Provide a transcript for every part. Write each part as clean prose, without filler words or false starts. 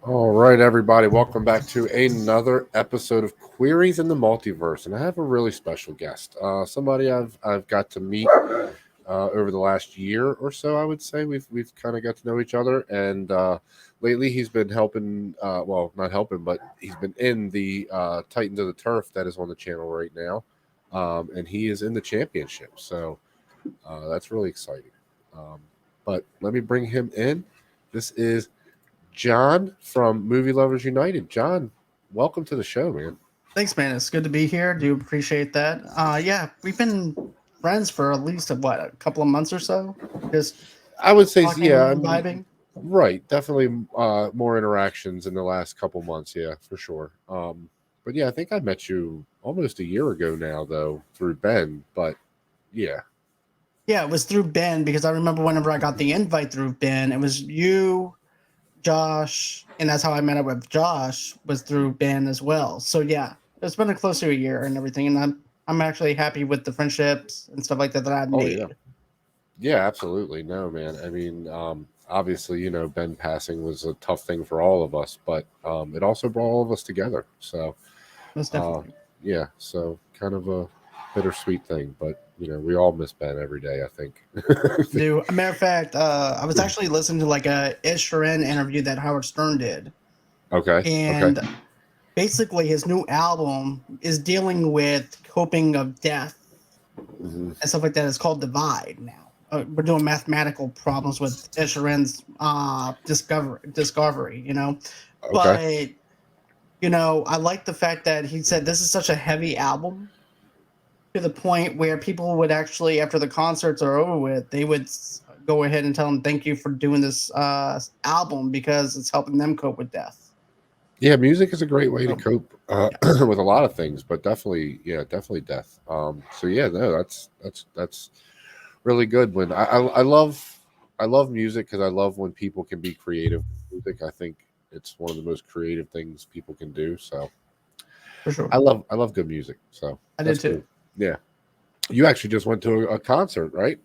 All right, everybody, welcome back to another episode of Queries in the Multiverse, and I have a really special guest, somebody I've got to meet over the last year or so. I would say we've kind of got to know each other, and lately he's been helping, well, not helping, but he's been in the Titans of the Turf that is on the channel right now, and he is in the championship, so that's really exciting. Um, but let me bring him in. This is John from Movie Lovers United. John, welcome to the show, man. Thanks, man. It's good to be here. Do appreciate that. Yeah, we've been friends for at least a couple of months or so. Just I would say, yeah, talking, vibing. right. Definitely more interactions in the last couple months. Yeah, for sure. But yeah, I think I met you almost a year ago now, though, through Ben. But yeah, Yeah, it was through Ben because I remember whenever I got the invite through Ben, it was you, Josh, and that's how I met up with Josh was through Ben as well. So yeah, it's been a close to a year and everything, and I'm actually happy with the friendships and stuff like that I've oh yeah, made. yeah, absolutely. No, man. I mean, obviously, Ben passing was a tough thing for all of us, but it also brought all of us together. So Most Uh, definitely. yeah, so kind of a bittersweet thing, but we all miss Ben every day, I think. Do a matter of fact, I was actually listening to like a Ed Sheeran interview that Howard Stern did, Okay, okay. and basically his new album is dealing with coping of death Hmm. and stuff like that. It's called Divide now. We're doing mathematical problems with Ed Sheeran's discovery, Okay. but I like the fact that he said this is such a heavy album to the point where people would actually, after the concerts are over with, they would go ahead and tell him thank you for doing this album because it's helping them cope with death. Yeah, music is a great way to So cope yeah, with a lot of things, but definitely, yeah, definitely death. So yeah, no, that's really good. When I love music because I love when people can be creative with music. I think it's one of the most creative things people can do. So for sure, I love good music. So I that's did cool. too. Yeah. You actually just went to a concert, right?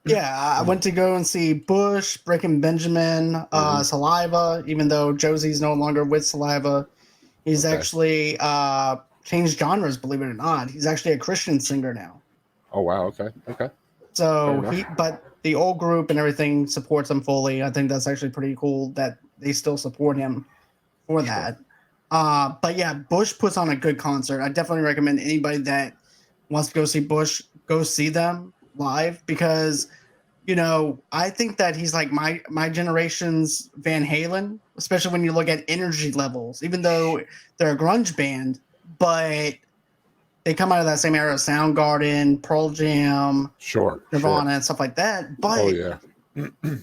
Yeah, I went to go and see Bush, Breaking Benjamin, Hmm. Saliva. Even though Josie's no longer with Saliva, he's Okay. actually changed genres. Believe it or not, he's actually a Christian singer now. Oh wow. Okay. Okay. Fair So enough. but the old group and everything supports him fully. I think that's actually pretty cool that they still support him for Sure. that. But yeah, Bush puts on a good concert. I definitely recommend anybody that wants to go see Bush go see them live because I think that he's like my generation's Van Halen, especially when you look at energy levels. Even though they're a grunge band, but they come out of that same era of Soundgarden, Pearl Jam, Sure. Sure. Nirvana, and stuff like that. Oh But yeah.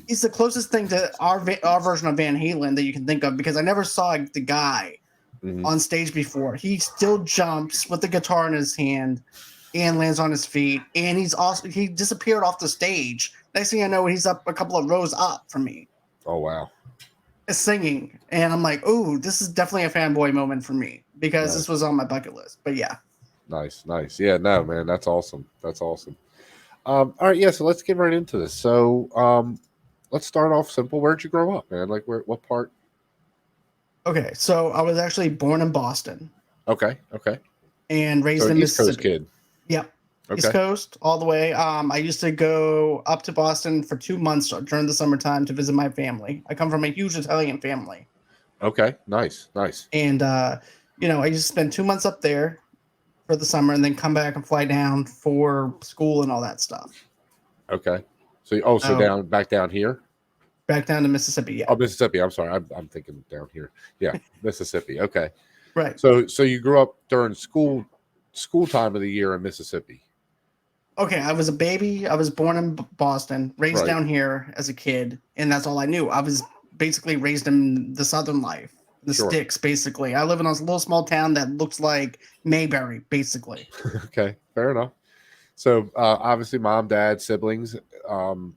he's the closest thing to our version of Van Halen that you can think of because I never saw the guy Hmm. on stage before. He still jumps with the guitar in his hand and lands on his feet. And he disappeared off the stage. Next thing I know, he's up a couple of rows up from me, Oh wow. singing. And I'm like, oh, this is definitely a fanboy moment for me because this was Nice. on my bucket list. But yeah. Nice. Nice. Yeah. No, man. That's awesome. That's awesome. All right. Yeah. So let's get right into this. So let's start off simple. Where'd you grow up, man? Like where? What part? Okay. So I was actually born in Boston Okay. Okay. and So raised in East Coast Mississippi. kid. Yep. East Okay. Coast all the way. I used to go up to Boston for 2 months during the summertime to visit my family. I come from a huge Italian family. Okay. Nice. Nice. And I used to spend 2 months up there for the summer and then come back and fly down for school and all that stuff. Okay. So So down back down here. back down to Mississippi, yeah. Oh, Mississippi. I'm sorry. I'm thinking down here. Yeah, Mississippi. Okay. Right. So you grew up during school time of the year in Mississippi, Okay, I was a baby. I was born in Boston, raised right? down here as a kid, and that's all I knew. I was basically raised in the southern life, the Sure. sticks, basically. I live in a little small town that looks like Mayberry, basically. Okay, fair enough. So obviously, mom, dad, siblings. Um,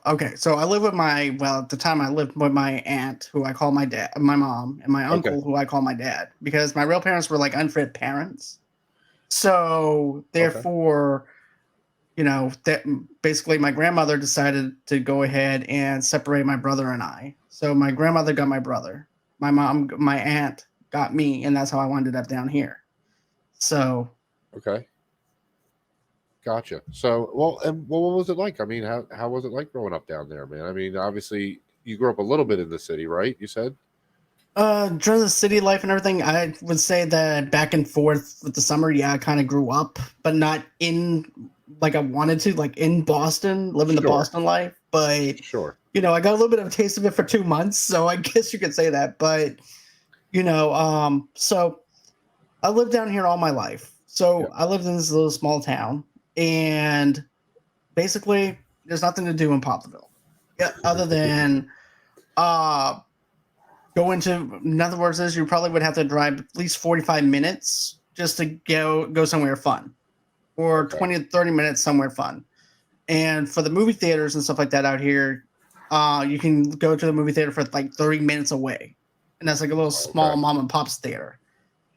Okay, so I live with at the time I lived with my aunt, who I call my dad, my mom, and my okay, uncle, who I call my dad, because my real parents were like unfit parents. So okay, therefore, that basically my grandmother decided to go ahead and separate my brother and I. So my grandmother got my brother, my aunt got me, and that's how I ended up down here. So Okay. Gotcha. So, well, and what was it like? I mean, how was it like growing up down there, man? I mean, obviously you grew up a little bit in the city, right? You said. during the city life and everything, I would say that back and forth with the summer, yeah, I kind of grew up, but not in like I wanted to, like in Boston, living the Sure. Boston life. But Sure. I got a little bit of a taste of it for 2 months, so I guess you could say that. But so I lived down here all my life. So Yeah. I lived in this little small town, and basically, there's nothing to do in Poplarville, yeah, other than uh go into. In other words, is you probably would have to drive at least 45 minutes just to go somewhere fun, or Okay. 20 to 30 minutes somewhere fun. And for the movie theaters and stuff like that out here, you can go to the movie theater for like 30 minutes away, and that's like a little small Okay. mom and pop's theater.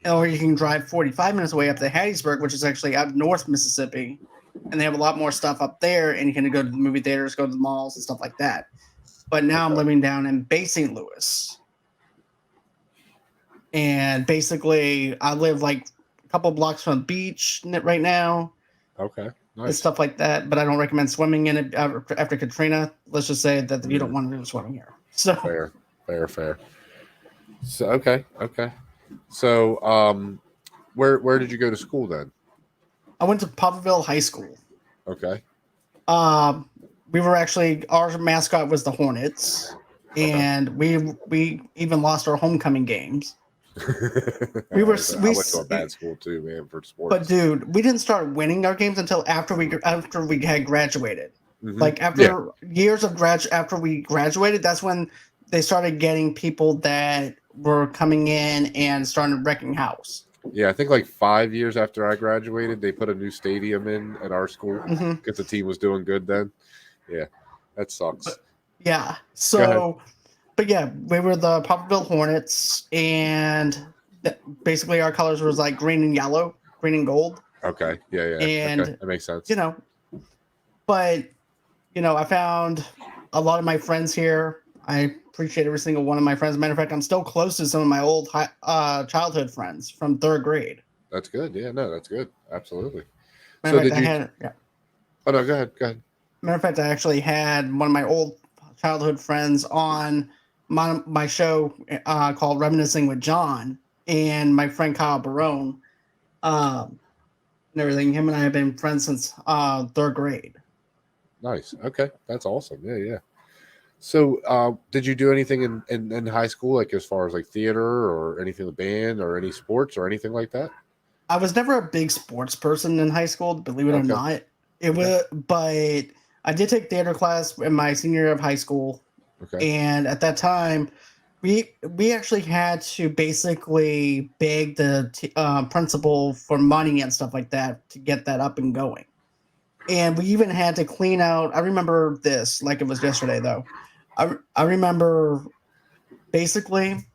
Or you can drive 45 minutes away up to Hattiesburg, which is actually up north Mississippi, and they have a lot more stuff up there, and you can go to the movie theaters, go to the malls and stuff like that. But now I'm Okay. living down in Bay St. Louis, and basically I live like a couple blocks from the beach right now Okay. and Nice. stuff like that. But I don't recommend swimming in it after Katrina. Let's just say that you don't Mm, want to do swimming here. So fair. Fair. Fair. So okay. Okay. So where did you go to school then? I went to Poplarville High School. Okay. Um, we were actually, our mascot was the Hornets, Okay. and we even lost our homecoming games. We were I we, went to a bad school too, man, for but sports. dude, we didn't start winning our games until after we had graduated. Hmm. Like Yeah. after years of after we graduated, that's when they started getting people that were coming in and started wrecking house. Yeah, I think like 5 years after I graduated, they put a new stadium in at our school Hmm. because the team was doing good then. Yeah, that sucks. But yeah, Go ahead. so but yeah, we were the Poplarville Hornets, and basically our colors was like green and yellow, green and gold, Okay. Yeah, yeah. Okay, and that makes you sense. know, but I found a lot of my friends here. I appreciate every single one of my friends. Matter of fact, I'm still close to some of my old childhood friends from third grade. That's good. Yeah, no, that's good. Absolutely. Matter So of fact, did you? Oh no, go ahead. Go ahead. matter of fact, I actually had one of my old childhood friends on my show called Reminiscing with John, and my friend Kyle Barone, um, and everything. Him and I have been friends since third grade. Nice. Okay, that's awesome. Yeah, yeah. So, did you do anything in high school, like as far as like theater or anything with band or any sports or anything like that? I was never a big sports person in high school, believe it or Okay. not. It Okay. was, but I did take theater class in my senior year of high school, Okay. and at that time, we actually had to basically beg the principal for money and stuff like that to get that up and going. And we even had to clean out. I remember this like it was yesterday, though. I remember basically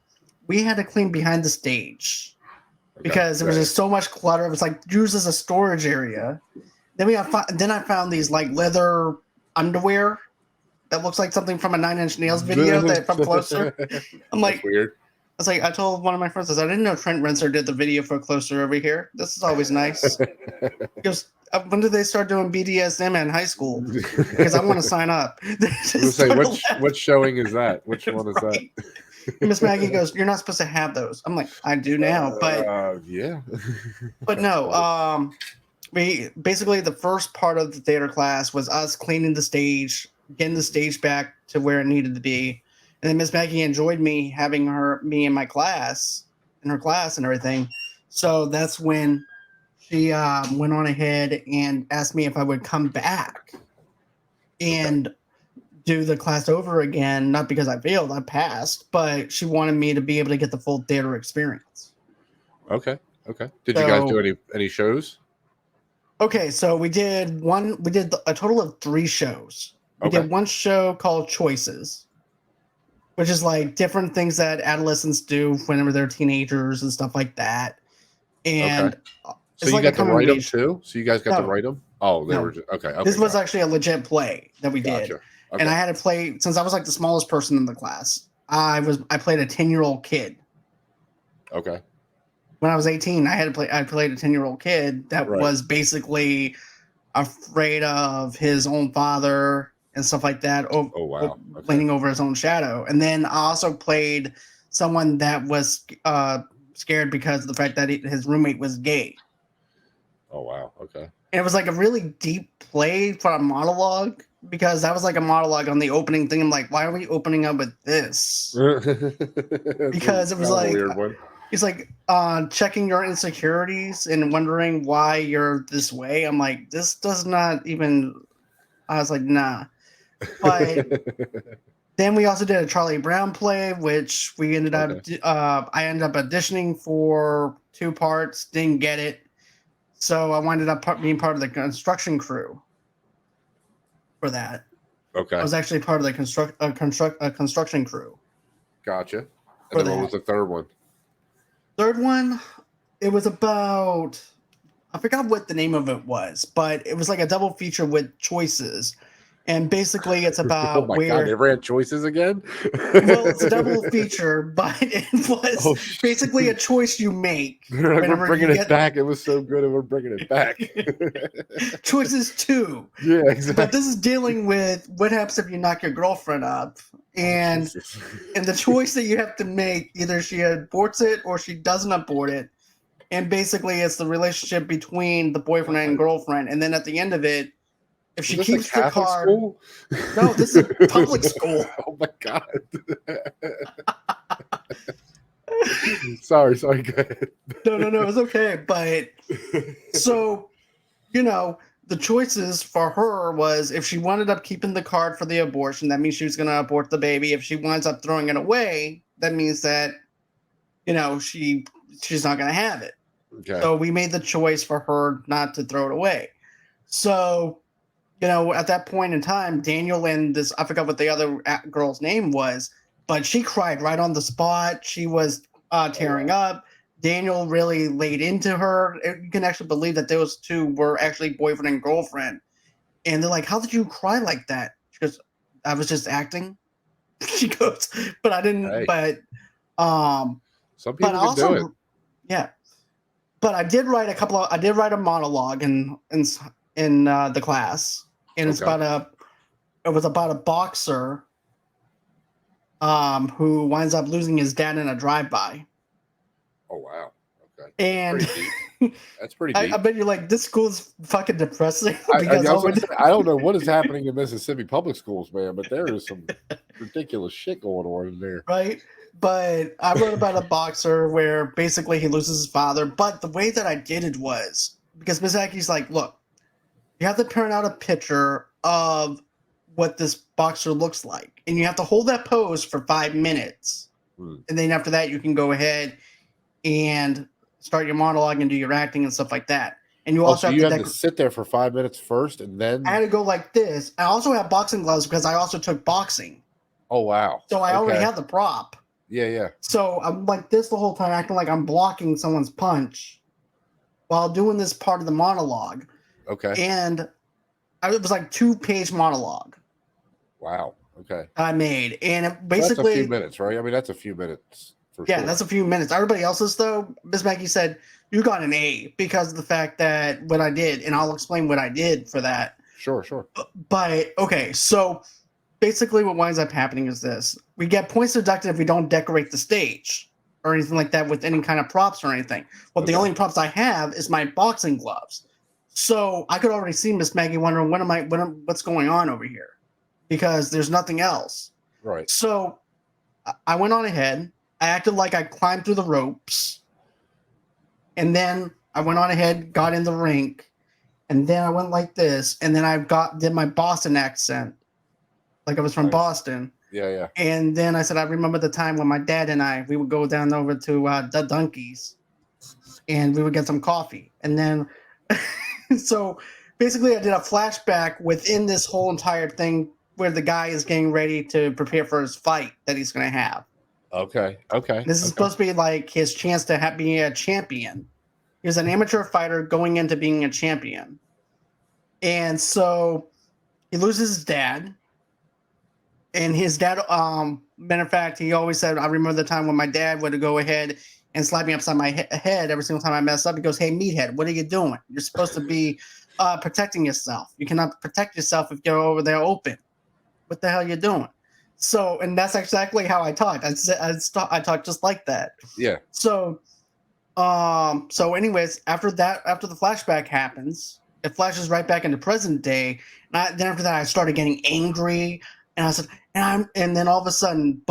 we had to clean behind the stage Okay. because there Yeah. was Yeah. just so much clutter. It was like used as a storage area. Then I found these like leather underwear that looks like something from a Nine Inch Nails video that from closer. I'm That's like, weird. I was like, I told one of my friends, I said, I didn't know Trent Renser did the video for Closer over here. This is always nice. He goes, when did they start doing BDSM in high school? Because I want to sign up. I was gonna say which showing is that? Which one is that? Right. Miss Maggie goes, you're not supposed to have those. I'm like, I do now, Yeah. but That's no. funny. We basically the first part of the theater class was us cleaning the stage, getting the stage back to where it needed to be, and then Miss Maggie enjoyed me having me in my class, in her class and everything. So that's when she went on ahead and asked me if I would come back Okay. and do the class over again. Not because I failed, I passed, but she wanted me to be able to get the full theater experience. Okay. Okay. Did you guys do So any shows? okay, so we did one. We did a total of 3 shows. We Okay. did one show called Choices, which is like different things that adolescents do whenever they're teenagers and stuff like that. Okay. And So it's you like a got to coming of write them age. too? So you guys got to No, write them? Oh, they No, were just, okay. Okay, this was gotcha. actually a legit play that we did, Gotcha. and I Okay. had to play since I was like the smallest person in the class. I played a 10-year-old kid. Okay. When I was 18, I played a 10-year-old kid that Right. was basically afraid of his own father and stuff like that, Oh wow. Okay. leaning over his own shadow. And then I also played someone that was scared because of the fact that his roommate was gay. Oh wow. Okay. And it was like a really deep play for a monologue because that was like a monologue on the opening thing. I'm like, why are we opening up with this? It's Because it was kind of a like weird one. it's like checking your insecurities and wondering why you're this way. I'm like, this does not even. I was like, nah. But then we also did a Charlie Brown play, which we ended up. Okay. I ended up auditioning for 2 parts, didn't get it, so I winded up being part of the construction crew for that. I Okay. was actually part of the construction crew Gotcha. And for then what was that. the third one? Third one, it was about. I forgot what the name of it was, but it was like a double feature with choices. And basically, it's Oh about my god, they where, ran choices again? well, it's a double feature, but it was Oh basically a shit. choice you make They're like, we're whenever you bringing it get back. It was so good and we're bringing it back. choices two. Yeah, But exactly. this is dealing with what happens if you knock your girlfriend up. Oh, And Jesus. the choice that you have to make, either she aborts it or she doesn't abort it. And basically, it's the relationship between the boyfriend and God. girlfriend. And then at the end of it, if Was she this a keeps the Catholic card, school? no, this is a public school. Oh my god. Sorry, go ahead. No, it's okay. But so, the choices for her was if she wanted up keeping the card for the abortion, that means she was going to abort the baby. If she winds up throwing it away, that means that, she's not going to have it. Okay. So we made the choice for her not to throw it away. So, at that point in time, Daniel and this, I forgot what the other girl's name was, but she cried right on the spot. She was tearing wow. up. Daniel really laid into her. You can actually believe that those two were actually boyfriend and girlfriend. And they're like, "How did you cry like that?" She goes, "I was just acting." She goes, "But I didn't." Hey, Um, some but I people can do it. also, yeah. But I did write I did write a monologue in the class, and Okay. it was about a boxer who winds up losing his dad in a drive-by. Oh wow. Okay. That's And pretty deep. That's pretty I deep. bet you like this school's fucking depressing because I was gonna say, I don't know what is happening in Mississippi public schools, man, but there is some ridiculous shit going on in there. right? But I wrote about a boxer where basically he loses his father. But the way that I did it was because Mizaki's like, look, you have to print out a picture of what this boxer looks like, and you have to hold that pose for 5 minutes. And then after that, you can go ahead and start your monologue and do your acting and stuff like that. And you Oh, also so have you to have to sit there for 5 minutes first and I had then to go like this. I also have boxing gloves because I also took boxing. oh wow. So I already Okay. have the prop. Yeah. So I'm like this the whole time, acting like I'm blocking someone's punch while doing this part of the monologue. Okay. And it was like 2-page monologue Wow. Okay. I made. And it So that's a few basically, minutes, right? I mean, that's a few minutes for yeah, sure. that's a few minutes. Everybody else's, though, Miss Maggie said, you got an A because of the fact that what I did, and I'll explain what I did for that. Sure. But, okay, so basically what winds up happening is this. We get points deducted if we don't decorate the stage or anything like that with any kind of props or anything. Well, the Okay. only props I have is my boxing gloves. So I could already see Miss Maggie wondering what's going on over here because there's nothing else. Right. So I went on ahead. I acted like I climbed through the ropes. And then I went on ahead, got in the rink. And then I went like this. And then did my Boston accent. Like I was from Nice. Boston. Yeah. And then I said, I remember the time when my dad and we would go down over to the Dunkies and we would get some coffee. And then, so basically I did a flashback within this whole entire thing where the guy is getting ready to prepare for his fight that he's going to have. Okay. This is supposed to be like his chance to be a champion. He was an amateur fighter going into being a champion. And so he loses his dad. And his dad, matter of fact, he always said, I remember the time when my dad would go ahead and slap me upside my head every single time I messed up. He goes, "Hey, meathead, what are you doing? You're supposed to be protecting yourself. You cannot protect yourself if you're over there open. What the hell are you doing?" So, and that's exactly how I talked. I talked just like that. Yeah. So, anyways, after the flashback happens, it flashes right back into present day. Then after that, I started getting angry, and I said, and then all of a sudden,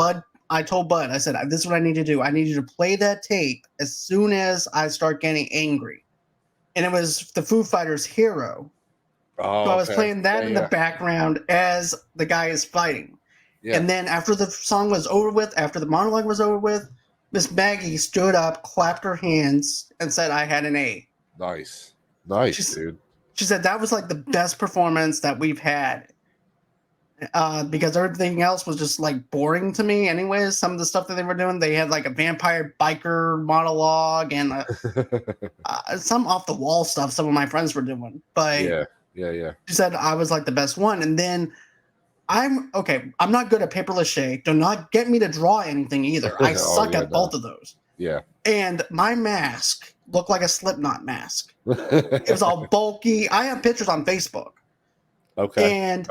I told Bud, I said, "This is what I need to do. I need you to play that tape as soon as I start getting angry." And it was the Foo Fighters' "Hero." So Oh, I was okay. playing that in the background as the guy is fighting. Yeah. And then after the song was over with, after the monologue was over with, Miss Maggie stood up, clapped her hands, and said, "I had an A." Nice, dude. She said that was like the best performance that we've had. Because everything else was just like boring to me. Anyways, some of the stuff that they were doing, they had like a vampire biker monologue and some off the wall stuff. Some of my friends were doing, but yeah. she said I was like the best one. And then I'm not good at paper mache. Do not get me to draw anything either. I suck at both of those. Yeah. And my mask looked like a Slipknot mask. It was all bulky. I have pictures on Facebook. Okay. And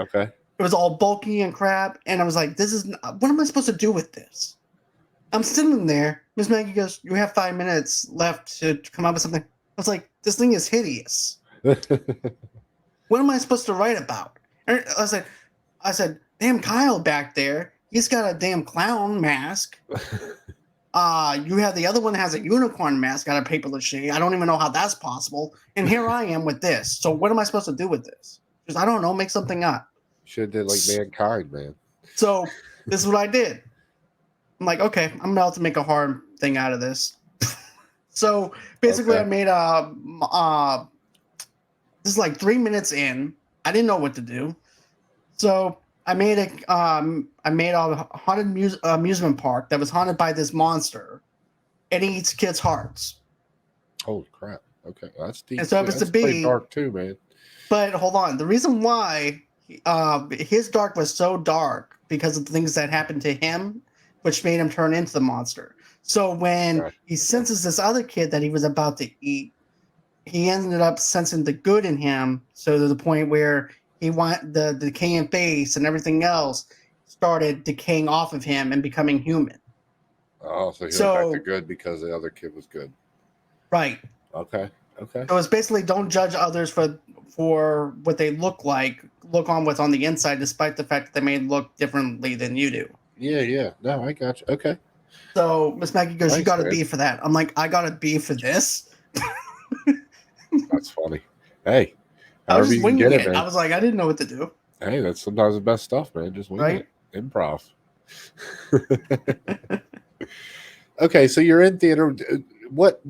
it was all bulky and crap. And I was like, what am I supposed to do with this? I'm sitting there. Miss Maggie goes, "You have 5 minutes left to come up with something." I was like, "This thing is hideous. What am I supposed to write about?" And I said, "Damn, Kyle back there, he's got a damn clown mask. You have the other one that has a unicorn mask out of paper mache. I don't even know how that's possible. And here I am with this. So what am I supposed to do with this?" Because I don't know, make something up. Should have did like Mankind, man. So this is what I did. I'm like, okay, I'm about to make a hard thing out of this. So basically, I made this is like 3 minutes in. I didn't know what to do, so I made a haunted amusement park that was haunted by this monster. It eats kids' hearts. Holy crap! Okay, that's deep. And so it was to be dark too, man. But hold on, the reason why his dark was so dark because of the things that happened to him, which made him turn into the monster. So when he senses this other kid that he was about to eat, he ended up sensing the good in him. So to the point where he want the decaying face and everything else started decaying off of him and becoming human. Oh, so he went back to good because the other kid was good. Right. Okay. So it's basically don't judge others for what they look like. Look on what's on the inside, despite the fact that they may look differently than you do. Yeah. No, I got you. Okay. So Miss Maggie goes, "You got a B for that." I'm like, "I got a B for this." That's funny. Hey, I was just winging it. I was like, I didn't know what to do. Hey, that's sometimes the best stuff, man. Just wing it. Improv. Okay, so you're in theater. What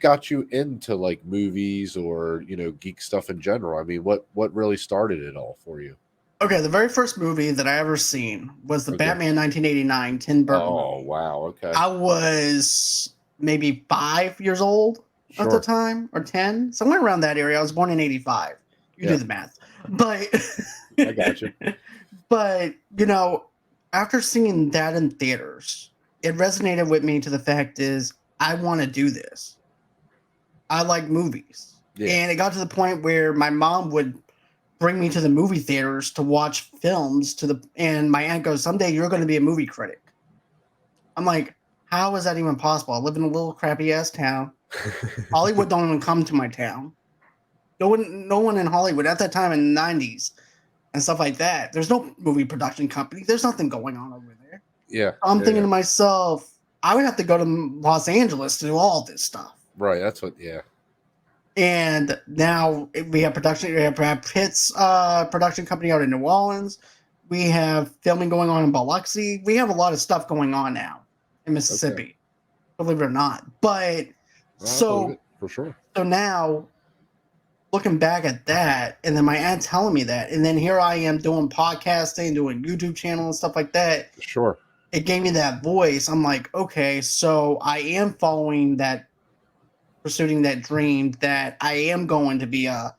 got you into like movies or geek stuff in general? I mean, what really started it all for you? Okay, the very first movie that I ever seen was the Batman 1989 Tim Burton. Oh wow, okay. I was maybe 5 years old at the time, or 10, somewhere around that area. I was born in 85. You do the math, but I got you. But after seeing that in theaters, it resonated with me to the fact is I want to do this. I like movies. And it got to the point where my mom would bring me to the movie theaters to watch films and my aunt goes, "Someday you're going to be a movie critic." I'm like, how is that even possible? I live in a little crappy ass town. Hollywood don't even come to my town. No one in Hollywood at that time in the 90s and stuff like that. There's no movie production company. There's nothing going on over there. Yeah. I'm thinking to myself, I would have to go to Los Angeles to do all this stuff. Right. That's And now we have production. We have Brad Pitt's production company out in New Orleans. We have filming going on in Biloxi. We have a lot of stuff going on now in Mississippi, believe it or not. But for sure. So now, looking back at that, and then my aunt telling me that, and then here I am doing podcasting, doing YouTube channel and stuff like that. Sure. It gave me that voice. I'm like, okay, so I am pursuing that dream that I am going to be a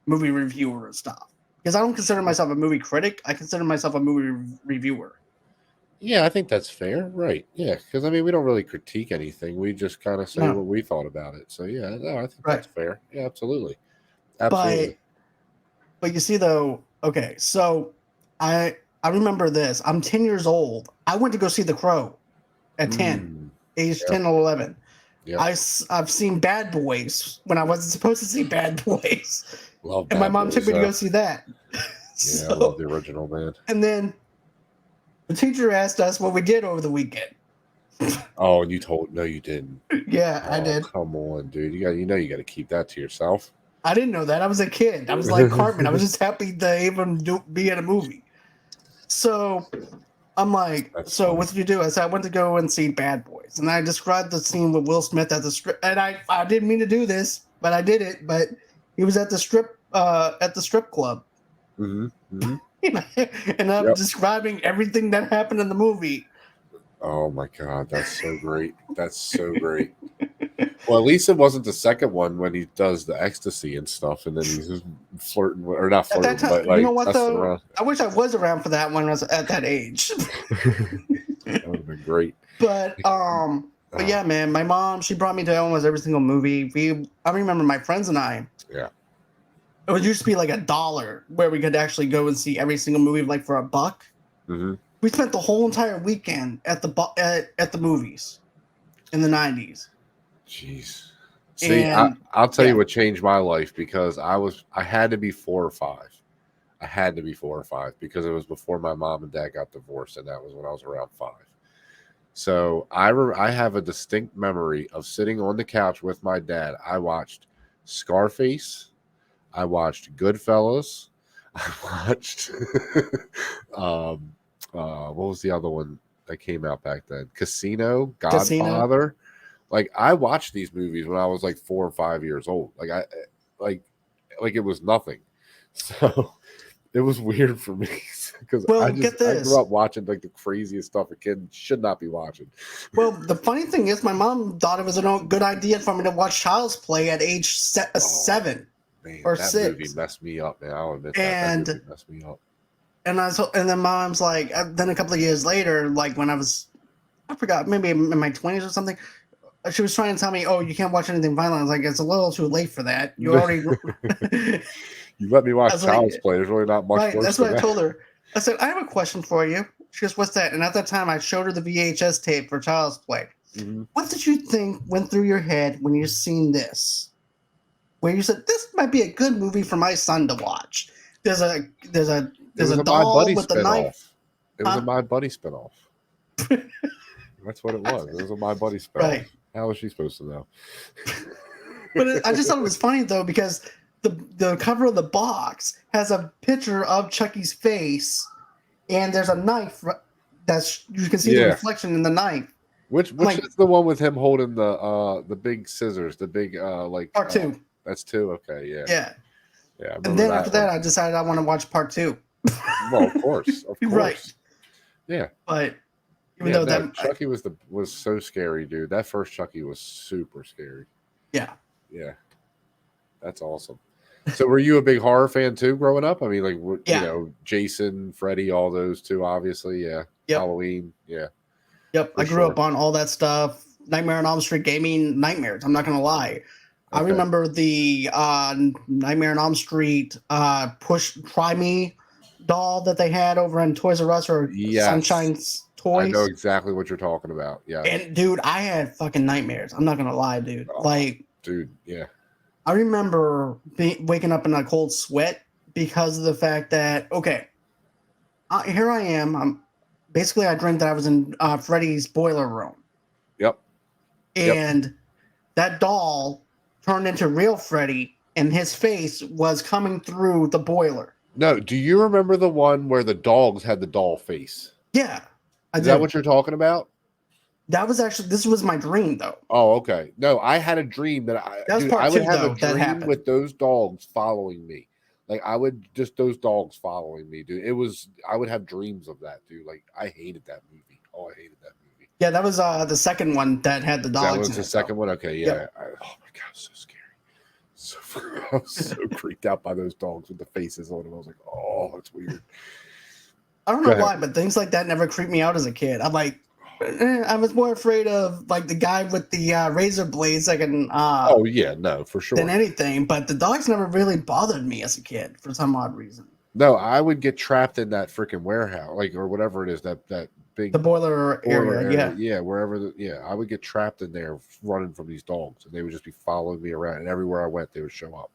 movie reviewer and stuff. Because I don't consider myself a movie critic. I consider myself a movie reviewer. Yeah, I think that's fair. Right. Yeah. Because, I mean, we don't really critique anything. We just kind of say No, what we thought about it. So, yeah, no, I think right. that's fair. Yeah, absolutely. Absolutely. But you see though, okay, so I remember this. I'm 10 years old. I went to go see The Crow at 10, Mm, age yep. 10 or 11. Yep. I've seen Bad Boys when I wasn't supposed to see Bad Boys. Love And my Bad mom took Boys. me to go see that. Yeah, I love So, the original, man. and then the teacher asked us what we did over the weekend. Oh, and you told no, you didn't. Yeah, I Oh, did. come on, dude. You got to keep that to yourself. I didn't know that. I was a kid. I was like Cartman. I was just happy to even be in a movie. So I'm like, That's so funny. what did you do? I said, I went to go and see Bad Boys. And I described the scene with Will Smith at the strip. And I didn't mean to do this, but I did it. But he was at the strip club. Mm-hmm. And I'm Yep. describing everything that happened in the movie. Oh my god, that's so great. That's so great. Well, at least it wasn't the second one when he does the ecstasy and stuff, and then he's just flirting with, or not At that flirting, but time, you know like what messing though? around. I wish I was around for that when I was at that age. That would have been great. But yeah, man, my mom, she brought me to almost every single movie. I remember my friends and I. Yeah. It would used to be like $1 where we could actually go and see every single movie like for $1. Mm-hmm. We spent the whole entire weekend at the movies in the 90s. Jeez. See, And I'll tell yeah. you what changed my life because I had to be 4 or 5. I had to be 4 or 5 because it was before my mom and dad got divorced, and that was when I was around 5. So I have a distinct memory of sitting on the couch with my dad. I watched Scarface. I watched Goodfellas. I watched what was the other one that came out back then? Casino, Godfather. Like I watched these movies when I was like 4 or 5 years old. Like it was nothing. So it was weird for me because Well, I get this. grew up watching like the craziest stuff a kid should not be watching. Well, the funny thing is, my mom thought it was a good idea for me to watch Child's Play at age 7 Man, or that 6. movie messed me up, man. I'll admit And that movie messed me up. And then mom's like, then a couple of years later, like when I forgot, maybe in my 20s or something, she was trying to tell me, oh, you can't watch anything violent. I was like, it's a little too late for that. You already. You let me watch Child's like, Play. There's really not much right, worse. That's what I told her. I said, I have a question for you. She goes, what's that? And at that time, I showed her the VHS tape for Child's Play. Mm-hmm. What did you think went through your head when you seen this? Where you said this might be a good movie for my son to watch. There's a doll with a knife. It was a My Buddy spinoff. That's what it was. It was a My Buddy spinoff. Right. How was she supposed to know? But I just thought it was funny though because the cover of the box has a picture of Chucky's face, and there's a knife you can see the reflection in the knife. Which is the one with him holding the big scissors, the big like part 2. That's 2. Okay, yeah. Yeah. And then after that, I decided I want to watch part 2. Well, of course. Right. Yeah. But even though Chucky was so scary, dude. That first Chucky was super scary. Yeah. Yeah. That's awesome. So were you a big horror fan too growing up? I mean, like, you know, Jason, Freddy, all those two, obviously. Yeah. Yep. Halloween. Yeah. Yep. I grew up on all that stuff. Nightmare on Elm Street gave me nightmares. I'm not going to lie. Okay. I remember the Nightmare on Elm Street Try Me doll that they had over in Toys R Us or Sunshine's Toys. I know exactly what you're talking about. Yeah. And dude, I had fucking nightmares. I'm not going to lie, dude. Yeah. I remember waking up in a cold sweat because of the fact that, here I am. I dreamed that I was in Freddy's boiler room. Yep. And that doll turned into real Freddy, and his face was coming through the boiler. No, do you remember the one where the dogs had the doll face? Yeah. Is that what you're talking about? This was my dream, though. Oh, okay. No, I had a dream that I would have a dream with those dogs following me. Like those dogs following me, dude. I would have dreams of that, dude. Like I hated that movie. Oh, I hated that movie. Yeah, that was the second one that had the dogs. That was the second one. Okay, yeah. Yep. Oh my god, so scary. So I was so creeped out by those dogs with the faces on them. I was like, oh, that's weird. I don't Go know ahead. why, but things like that never creeped me out as a kid. I'm like, I was more afraid of like the guy with the razor blades, like Oh yeah, no, for than sure. anything. But the dogs never really bothered me as a kid for some odd reason. No, I would get trapped in that freaking warehouse, like or whatever it is, that big The boiler boiler area, area. yeah. Yeah, wherever. I would get trapped in there running from these dogs, and they would just be following me around, and everywhere I went, they would show up.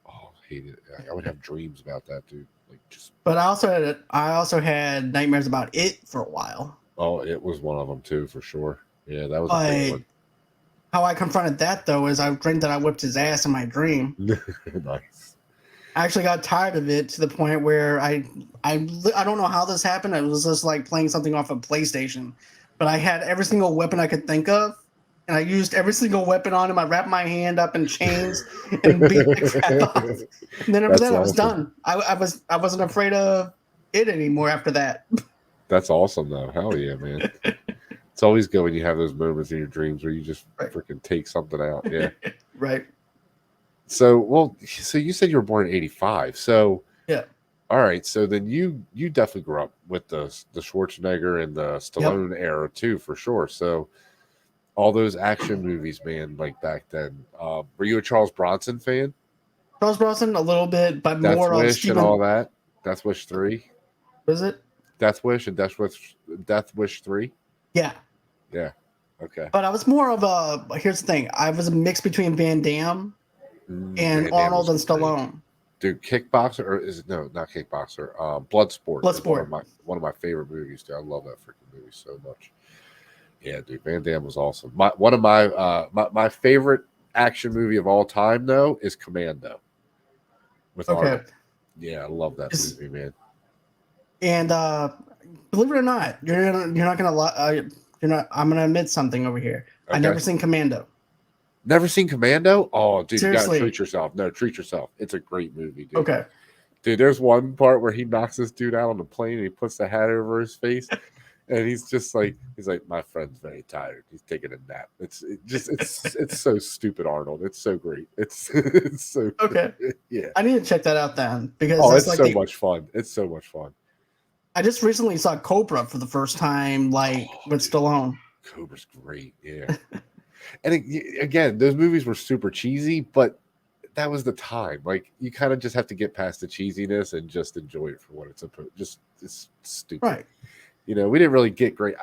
Oh, I hated it. I would have dreams about that, dude. Like just. But I also had nightmares about it for a while. Oh, it was one of them too, for sure. Yeah, that was a big But one. how I confronted that though is I dreamed that I whipped his ass in my dream. Nice. I actually got tired of it to the point where I don't know how this happened. It was just like playing something off of PlayStation, but I had every single weapon I could think of, and I used every single weapon on him. I wrapped my hand up in chains and beat the crap out. And then after That's that, I was awesome. done. I wasn't afraid of it anymore after that. That's awesome, though. Hell yeah, man. It's always good when you have those moments in your dreams where you just Right. freaking take something out. Yeah. Right. So you said you were born in '85. So Yeah. all right. So then you definitely grew up with the Schwarzenegger and the Yep. Stallone era too, for sure. So all those action movies, man, like back then. Were you a Charles Bronson fan? Charles Bronson a little bit, but Death more of Wish and all Stephen. that. Death Wish 3. Was it? Death Wish and Death Wish 3. Yeah. Yeah. Okay. But I was more of a. Here's the thing. I was a mix between Van Damme and Van Damme Arnold and was great. Stallone. Dude, Kickboxer or is it no, not Kickboxer. Bloodsport. Is Bloodsport. one of my favorite movies. Dude, I love that freaking movie so much. Yeah, dude, Van Damme was awesome. One of my favorite action movie of all time though is Commando with Okay. Arnold. Yeah, I love that movie, man. And believe it or not, you're not gonna you're not. I'm gonna admit something over here. Okay. I never seen Commando. Never seen Commando? Oh, dude, you gotta Seriously. treat yourself. No, treat yourself. It's a great movie, dude. Okay. Dude, there's one part where he knocks this dude out on the plane and he puts the hat over his face. And he's like, my friend's very tired. He's taking a nap. It's so stupid, Arnold. It's so great. It's so Okay. yeah. I need to check that out then because Oh, that's it's like so much fun. It's so much fun. I just recently saw Cobra for the first time, like with Stallone. Cobra's great, yeah. And again, those movies were super cheesy, but that was the time. Like you kind of just have to get past the cheesiness and just enjoy it for what it's supposed. It's stupid, Right. You know, we didn't really get great.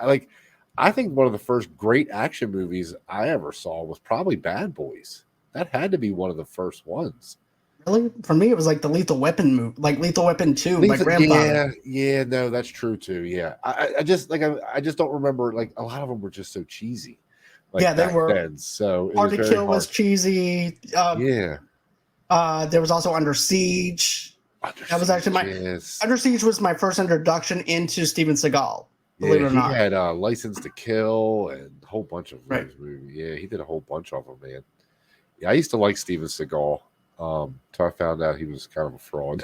I think one of the first great action movies I ever saw was probably Bad Boys. That had to be one of the first ones. Really? For me, it was like the Lethal Weapon movie, like Lethal Weapon 2, my grandfather. Yeah, no, that's true too. Yeah, I just I just don't remember. Like a lot of them were just so cheesy. Like Yeah, they back were. then, so it Hard was to very Kill was hard. cheesy. Yeah, There was also Under Siege. That was actually Under Siege was my first introduction into Steven Seagal. Believe it or he not. had License to Kill and a whole bunch of Right. those movies. Yeah, he did a whole bunch of them, man. Yeah, I used to like Steven Seagal. Till I found out he was kind of a fraud.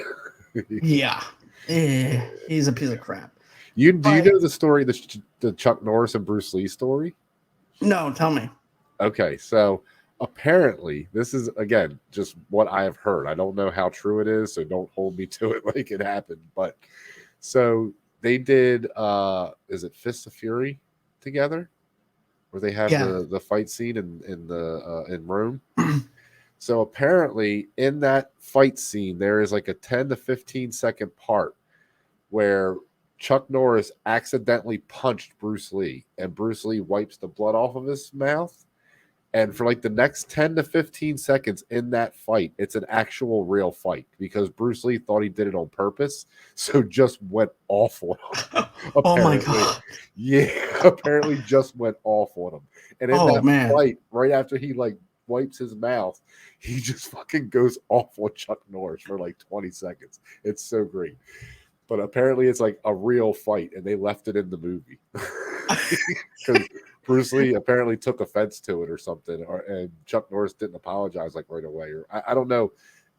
Yeah. He's a piece of crap. Do you know the story, the Chuck Norris and Bruce Lee story? No, tell me. Okay, so apparently this is again just what I have heard. I don't know how true it is, so don't hold me to it like it happened. But so they did is it Fist of Fury together? Where they have the fight scene in Rome. So apparently in that fight scene there is like a 10 to 15 second part where Chuck Norris accidentally punched Bruce Lee and Bruce Lee wipes the blood off of his mouth. And for like the next 10 to 15 seconds in that fight, it's an actual real fight because Bruce Lee thought he did it on purpose. So just went off on him. Oh my God. Yeah, apparently just went off on him. And in that fight, right after he like wipes his mouth, he just fucking goes off on Chuck Norris for like 20 seconds. It's so great. But apparently it's like a real fight and they left it in the movie. Because Bruce Lee apparently took offense to it or something, and Chuck Norris didn't apologize like right away. Or I don't know,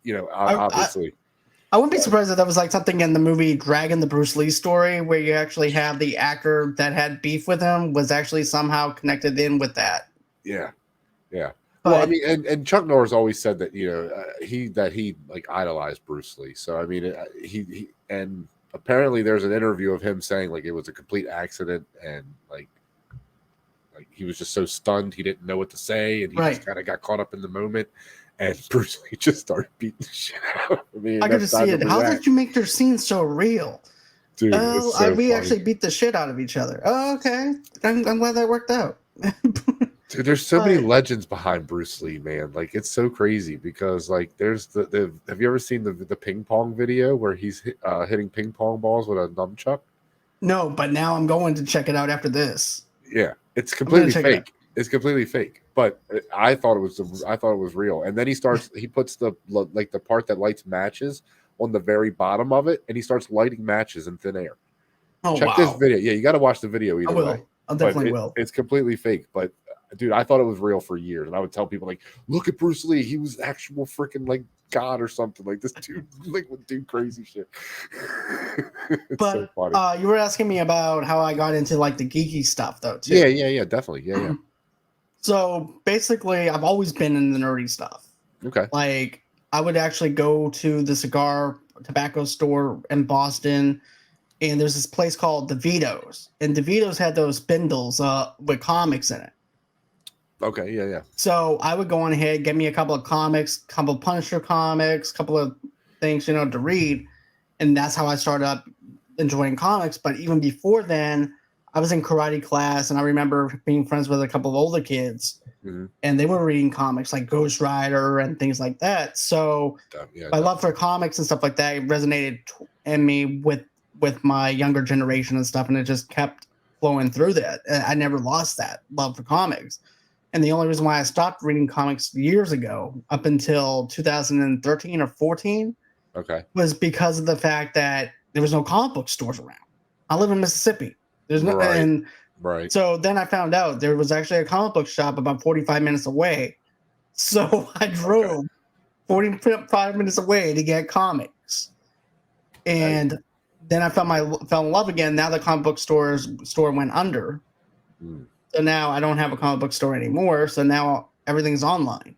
you know, obviously. I wouldn't be surprised if that was like something in the movie Dragon, the Bruce Lee story, where you actually have the actor that had beef with him was actually somehow connected in with that. Yeah. Well, I But mean, and Chuck Norris always said that he like idolized Bruce Lee. So I mean, he and apparently there's an interview of him saying like it was a complete accident and like he was just so stunned he didn't know what to say and he just right. kind of got caught up in the moment and Bruce Lee just started beating the shit out of me. I And could that's just not see to it. How react, did you make their scene so real? dude. Oh, It's so we funny. actually beat the shit out of each other. Oh, okay. I'm glad that worked out. Dude, there's so many But legends behind Bruce Lee, man. Like it's so crazy because like there's the have you ever seen the ping pong video where he's hitting ping pong balls with a nunchuck? no, but now I'm going to check it out after this. Yeah, it's I'm gonna completely check it out. fake. It's completely fake. But I thought it was real. And then he puts the like the part that lights matches on the very bottom of it, and he starts lighting matches in thin air. Oh Check this wow. video. Yeah, you got to watch the video I either way. will. I But definitely will. it's completely fake. But dude, I thought it was real for years, and I would tell people like, "Look at Bruce Lee. He was actual freaking like God or something. Like this dude like would do crazy shit." It's so But funny. you were asking me about how I got into like the geeky stuff though too. Yeah, definitely. Yeah. So basically, I've always been in the nerdy stuff. Okay. Like I would actually go to the cigar tobacco store in Boston, and there's this place called DeVito's, and DeVito's had those spindles with comics in it. Okay. Yeah. So I would go on ahead, get me a couple of comics, couple of Punisher comics, couple of things, to read, and that's how I started up enjoying comics. But even before then, I was in karate class, and I remember being friends with a couple of older kids, Mm-hmm. and they were reading comics like Ghost Rider and things like that. So Yeah. my love for comics and stuff like that resonated in me with my younger generation and stuff, and it just kept flowing through that. I never lost that love for comics. And the only reason why I stopped reading comics years ago, up until 2013 or 14, Okay. was because of the fact that there was no comic book stores around. I live in Mississippi. There's no, Right. and Right. so then I found out there was actually a comic book shop about 45 minutes away. So I drove 45 minutes away to get comics. And then I fell in love again. Now the comic book store went under. Mm. So now I don't have a comic book store anymore. So now everything's online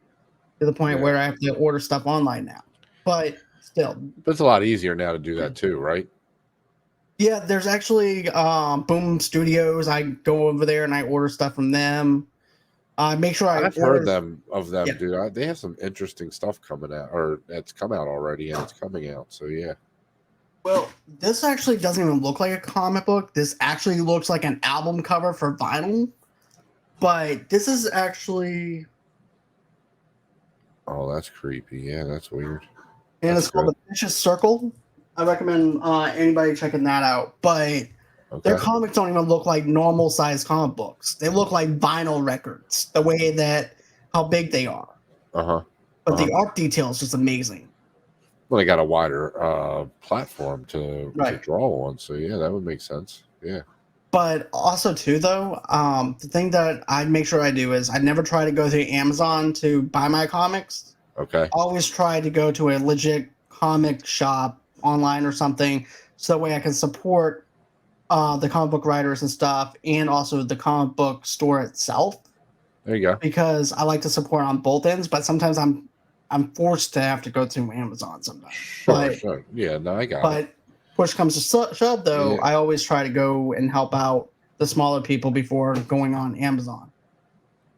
to the point Yeah. where I have to order stuff online now. But still, But it's a lot easier now to do that too, right? yeah, there's actually Boom Studios. I go over there and I order stuff from them. I make sure I I've order. heard of them, Yeah. dude. They have some interesting stuff coming out, or it's come out already, and it's coming out. So yeah. Well, this actually doesn't even look like a comic book. This actually looks like an album cover for vinyl. But this is actually, Oh, that's creepy. Yeah, that's weird. and That's it's called good. The Vicious Circle. I recommend anybody checking that out. But their Okay. comics don't even look like normal sized comic books. They look like vinyl records, the way that how big they are. Uh-huh. But the art detail is just amazing. Well, they got a wider platform to Right. draw on, so yeah, that would make sense. Yeah. But also too though, the thing that I make sure I do is I never try to go through Amazon to buy my comics. Okay. I always try to go to a legit comic shop online or something, so that way I can support the comic book writers and stuff, and also the comic book store itself. There you go. Because I like to support on both ends, but sometimes I'm forced to have to go through Amazon sometimes. Sure. Yeah, no, I got it. But push comes to shove, though, Yeah. I always try to go and help out the smaller people before going on Amazon.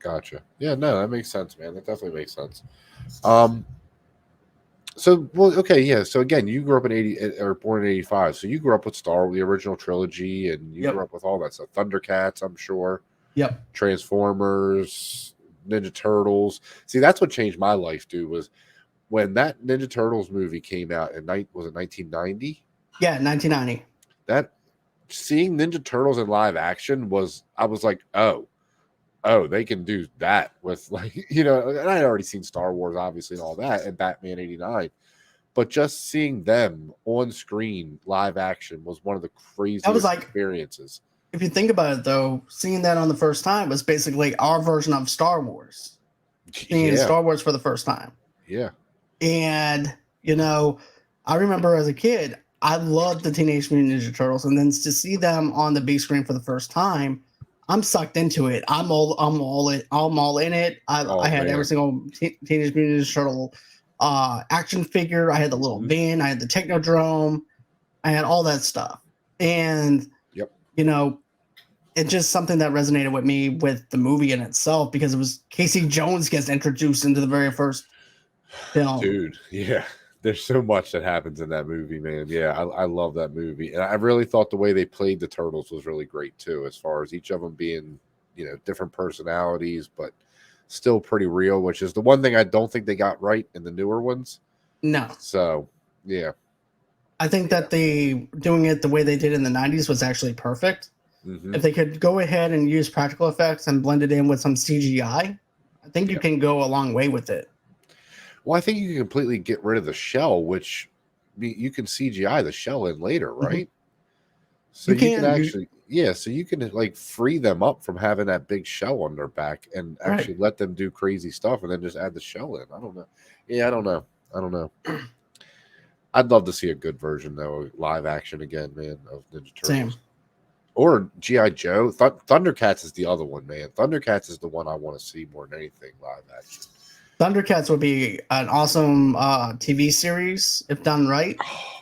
Gotcha. Yeah, no, that makes sense, man. That definitely makes sense. So, well, okay, yeah. So again, you grew up in 80 or born in 85. So you grew up with the original trilogy, and you Yep. grew up with all that stuff. Thundercats, I'm sure. Yep. Transformers, Ninja Turtles. See, that's what changed my life, dude, was when that Ninja Turtles movie came out in was it 1990? Yeah, 1990. That seeing Ninja Turtles in live action I was like, oh, they can do that with like, and I'd already seen Star Wars, obviously, and all that, and Batman 89. But just seeing them on screen live action was one of the craziest experiences. If you think about it, though, seeing that on the first time was basically our version of Star Wars. Seeing Star Wars for the first time. Yeah. And, I remember as a kid, I loved the Teenage Mutant Ninja Turtles. And then to see them on the big screen for the first time, I'm sucked into it. I'm all in it. I Oh had every man. single Teenage Mutant Ninja Turtle action figure. I had the little Mhm. van. I had the Technodrome. I had all that stuff, and Yep. you know, it's just something that resonated with me with the movie in itself because it was Casey Jones gets introduced into the very first film. Dude, yeah. There's so much that happens in that movie, man. Yeah, I love that movie. And I really thought the way they played the turtles was really great too, as far as each of them being, different personalities, but still pretty real, which is the one thing I don't think they got right in the newer ones. No, So, yeah. I think Yeah. that they doing it the way they did in the '90s was actually perfect. Hmm. If they could go ahead and use practical effects and blend it in with some CGI, I think you Yeah. can go a long way with it. Well, I think you can completely get rid of the shell, which you can CGI the shell in later, Mhm. right? So You you can can, you actually, yeah, so you can like free them up from having that big shell on their back and right. actually let them do crazy stuff and then just add the shell in. I don't know. Yeah, I don't know. I don't know. I'd love to see a good version though, live action again, man, of Ninja Same. Turtles. Or GI Joe. Thundercats is the other one, man. Thundercats is the one I want to see more than anything live action. Thundercats would be an awesome TV series if done right Oh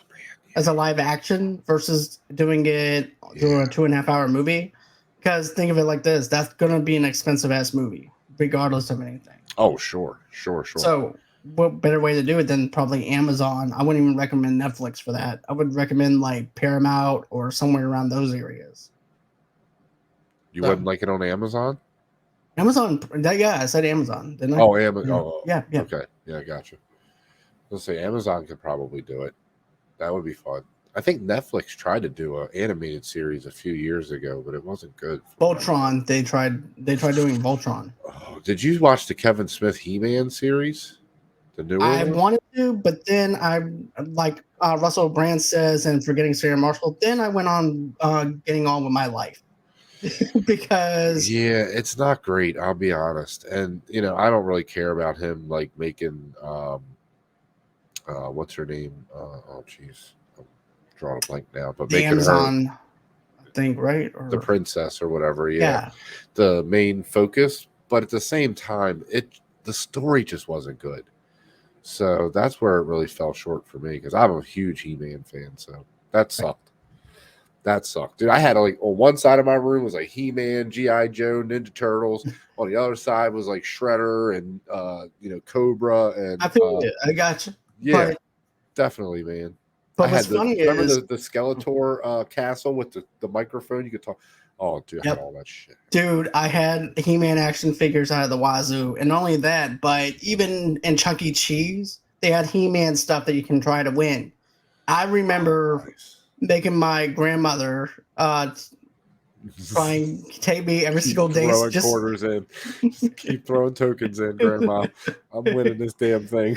as a live action versus doing it man, through yeah. a 2.5 hour movie. Because think of it like this: that's gonna be an expensive ass movie, regardless of anything. Oh sure, sure, sure. So, what better way to do it than probably Amazon? I wouldn't even recommend Netflix for that. I would recommend like Paramount or somewhere around those areas. You wouldn't So, like it on Amazon? Amazon, yeah, I said Amazon, didn't I? Oh, Amazon. Yeah, Oh, yeah, yeah. okay. Yeah, I got you. Let's say Amazon could probably do it. That would be fun. I think Netflix tried to do an animated series a few years ago, but it wasn't good. From what I remember. Voltron, they tried doing Voltron. Oh, did you watch the Kevin Smith He-Man series, the newer I one? wanted to, but then I like Russell Brand says, and forgetting Sarah Marshall. Then I went on getting on with my life because Yeah, it's not great. I'll be honest, and I don't really care about him like making what's her name? Oh, jeez, I'm drawing a blank now. But the making her Amazon, I think, right? the Or princess or whatever, yeah, yeah, the main focus. But at the same time, the story just wasn't good. So that's where it really fell short for me because I'm a huge He-Man fan. So that right. sucked. That sucked, dude. I had like on one side of my room was like He-Man, GI Joe, Ninja Turtles. On the other side was like Shredder and Cobra I and feel it. I got you. yeah, But definitely, man. I what's had the funny remember is, the Skeletor castle with the microphone you could talk. Oh, dude, I had yep, all that shit. dude, I had He-Man action figures out of the wazoo, and not only that, but even in Chuck E. Cheese, they had He-Man stuff that you can try to win. I Oh, remember nice. making my grandmother try and take me every Keep single day. throwing Just quarters in. Just keep throwing tokens in, Grandma. I'm winning this damn thing.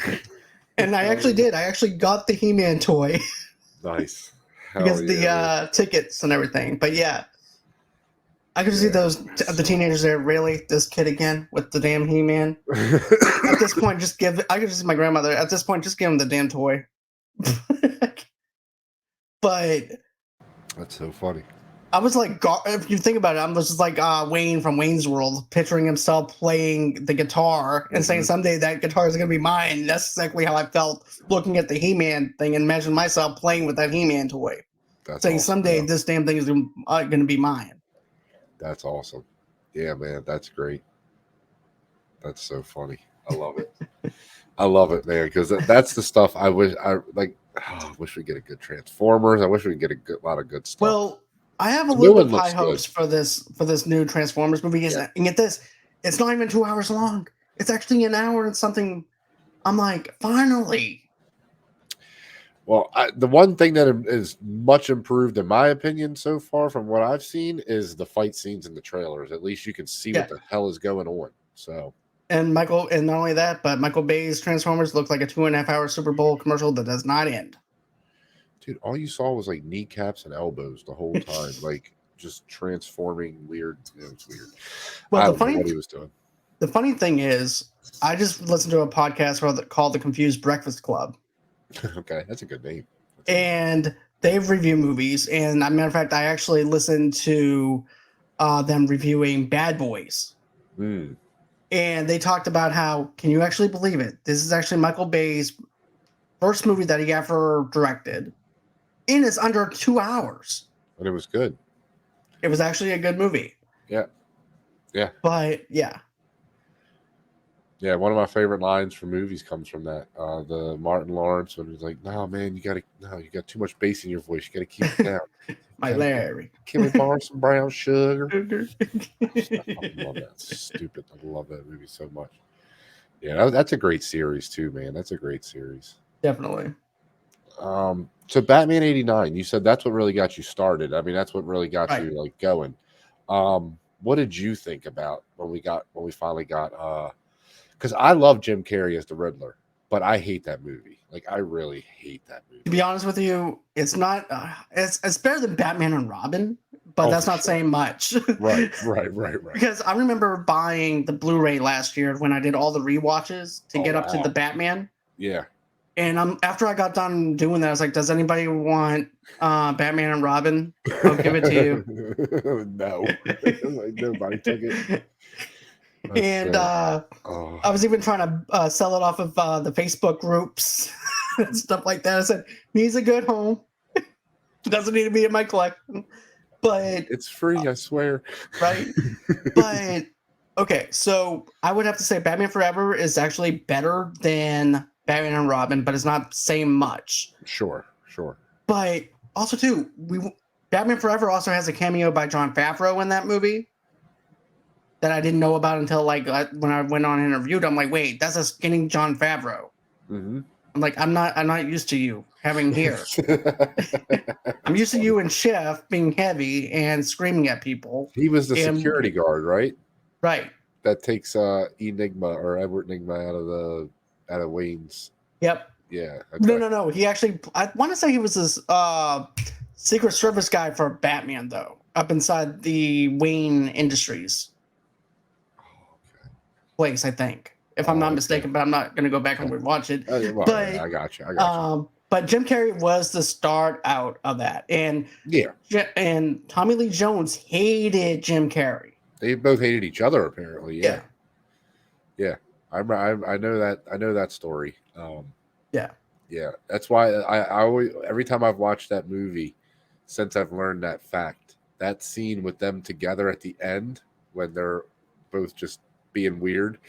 and I Hell actually yeah. did. I actually got the He-Man toy Nice. Hell because of yeah, man. the tickets and everything. But yeah, I could see Yeah. those the teenagers there. Really, this kid again with the damn He-Man. At this point, just give. I could just see my grandmother. At this point, just give him the damn toy. But That's so funny. I was like, if you think about it, I was just like Wayne from Wayne's World, picturing himself playing the guitar and saying, Hmm. someday that guitar is going to be mine. That's exactly how I felt looking at the He-Man thing and imagine myself playing with that He-Man toy, That's saying, awesome. someday Yeah. this damn thing is going to be mine. That's awesome. Yeah, man. That's great. That's so funny. I love it. I love it, man, because that's the stuff I wish I like. I wish we get a good Transformers. I wish we get a lot of good stuff. Well, I have a The new little bit one of high looks good. hopes for this new Transformers movie. Yeah. And get this, it's not even 2 hours long. It's actually an hour and something. I'm like, finally. Well, the one thing that is much improved, in my opinion, so far from what I've seen, is the fight scenes in the trailers. At least you can see Yeah. what the hell is going on. So, And not only that, but Michael Bay's Transformers looked like a 2.5 hour Super Bowl commercial that does not end. dude, all you saw was like kneecaps and elbows the whole time, like just transforming weird. It was weird. Well, I don't know what he was doing. the funny thing is, I just listened to a podcast called The Confused Breakfast Club, Okay, that's a good name. and they've reviewed movies. And as a matter of fact, I actually listened to them reviewing Bad Boys. Mm. And they talked about how, can you actually believe it? This is actually Michael Bay's first movie that he ever directed. And it's under 2 hours. And it was good. It was actually a good movie. Yeah. Yeah. But yeah. Yeah, one of my favorite lines from movies comes from that. The Martin Lawrence when he's like, "No, man, you got too much bass in your voice. You got to keep it down." My Larry. Can we borrow some brown sugar? I fucking love that. It's stupid. I love that movie so much. Yeah, that's a great series too, man. That's a great series. Definitely. So Batman '89, you said that's what really got you started. I mean, that's what really got Right. you like going. What did you think about when we finally got because I love Jim Carrey as the Riddler, but I hate that movie. Like, I really hate that movie. To be honest with you, it's not. It's better than Batman and Robin, but that's not saying much. Right. Because I remember buying the Blu-ray last year when I did all the rewatches to get up to the Batman. Yeah. And after I got done doing that, I was like, "Does anybody want Batman and Robin? I'll give it to you." No, like, nobody took it. And I was even trying to sell it off of the Facebook groups and stuff like that. I said, needs a good home. Doesn't need to be in my collection. But it's free, I swear. Right? But, okay, so I would have to say Batman Forever is actually better than Batman and Robin, but it's not saying much. Sure. But also, too, Batman Forever also has a cameo by Jon Favreau in that movie that I didn't know about until like when I went on and interviewed. I'm like, wait, that's a skinny Jon Favreau. Mm-hmm. I'm like, I'm not used to you having hair. I'm used to you and Chef being heavy and screaming at people. He was the security guard, right? Right. That takes Enigma or Edward Enigma out of Wayne's. Yep. Yeah. Okay. No. He actually, I want to say he was this Secret Service guy for Batman though, up inside the Wayne Industries place, I think, if I'm not mistaken, but I'm not going to go back and rewatch it. But I got you. But Jim Carrey was the start out of that, and and Tommy Lee Jones hated Jim Carrey. They both hated each other, apparently. Yeah. I know that. I know that story. Yeah. That's why I always, every time I've watched that movie, since I've learned that fact, that scene with them together at the end when they're both just being weird.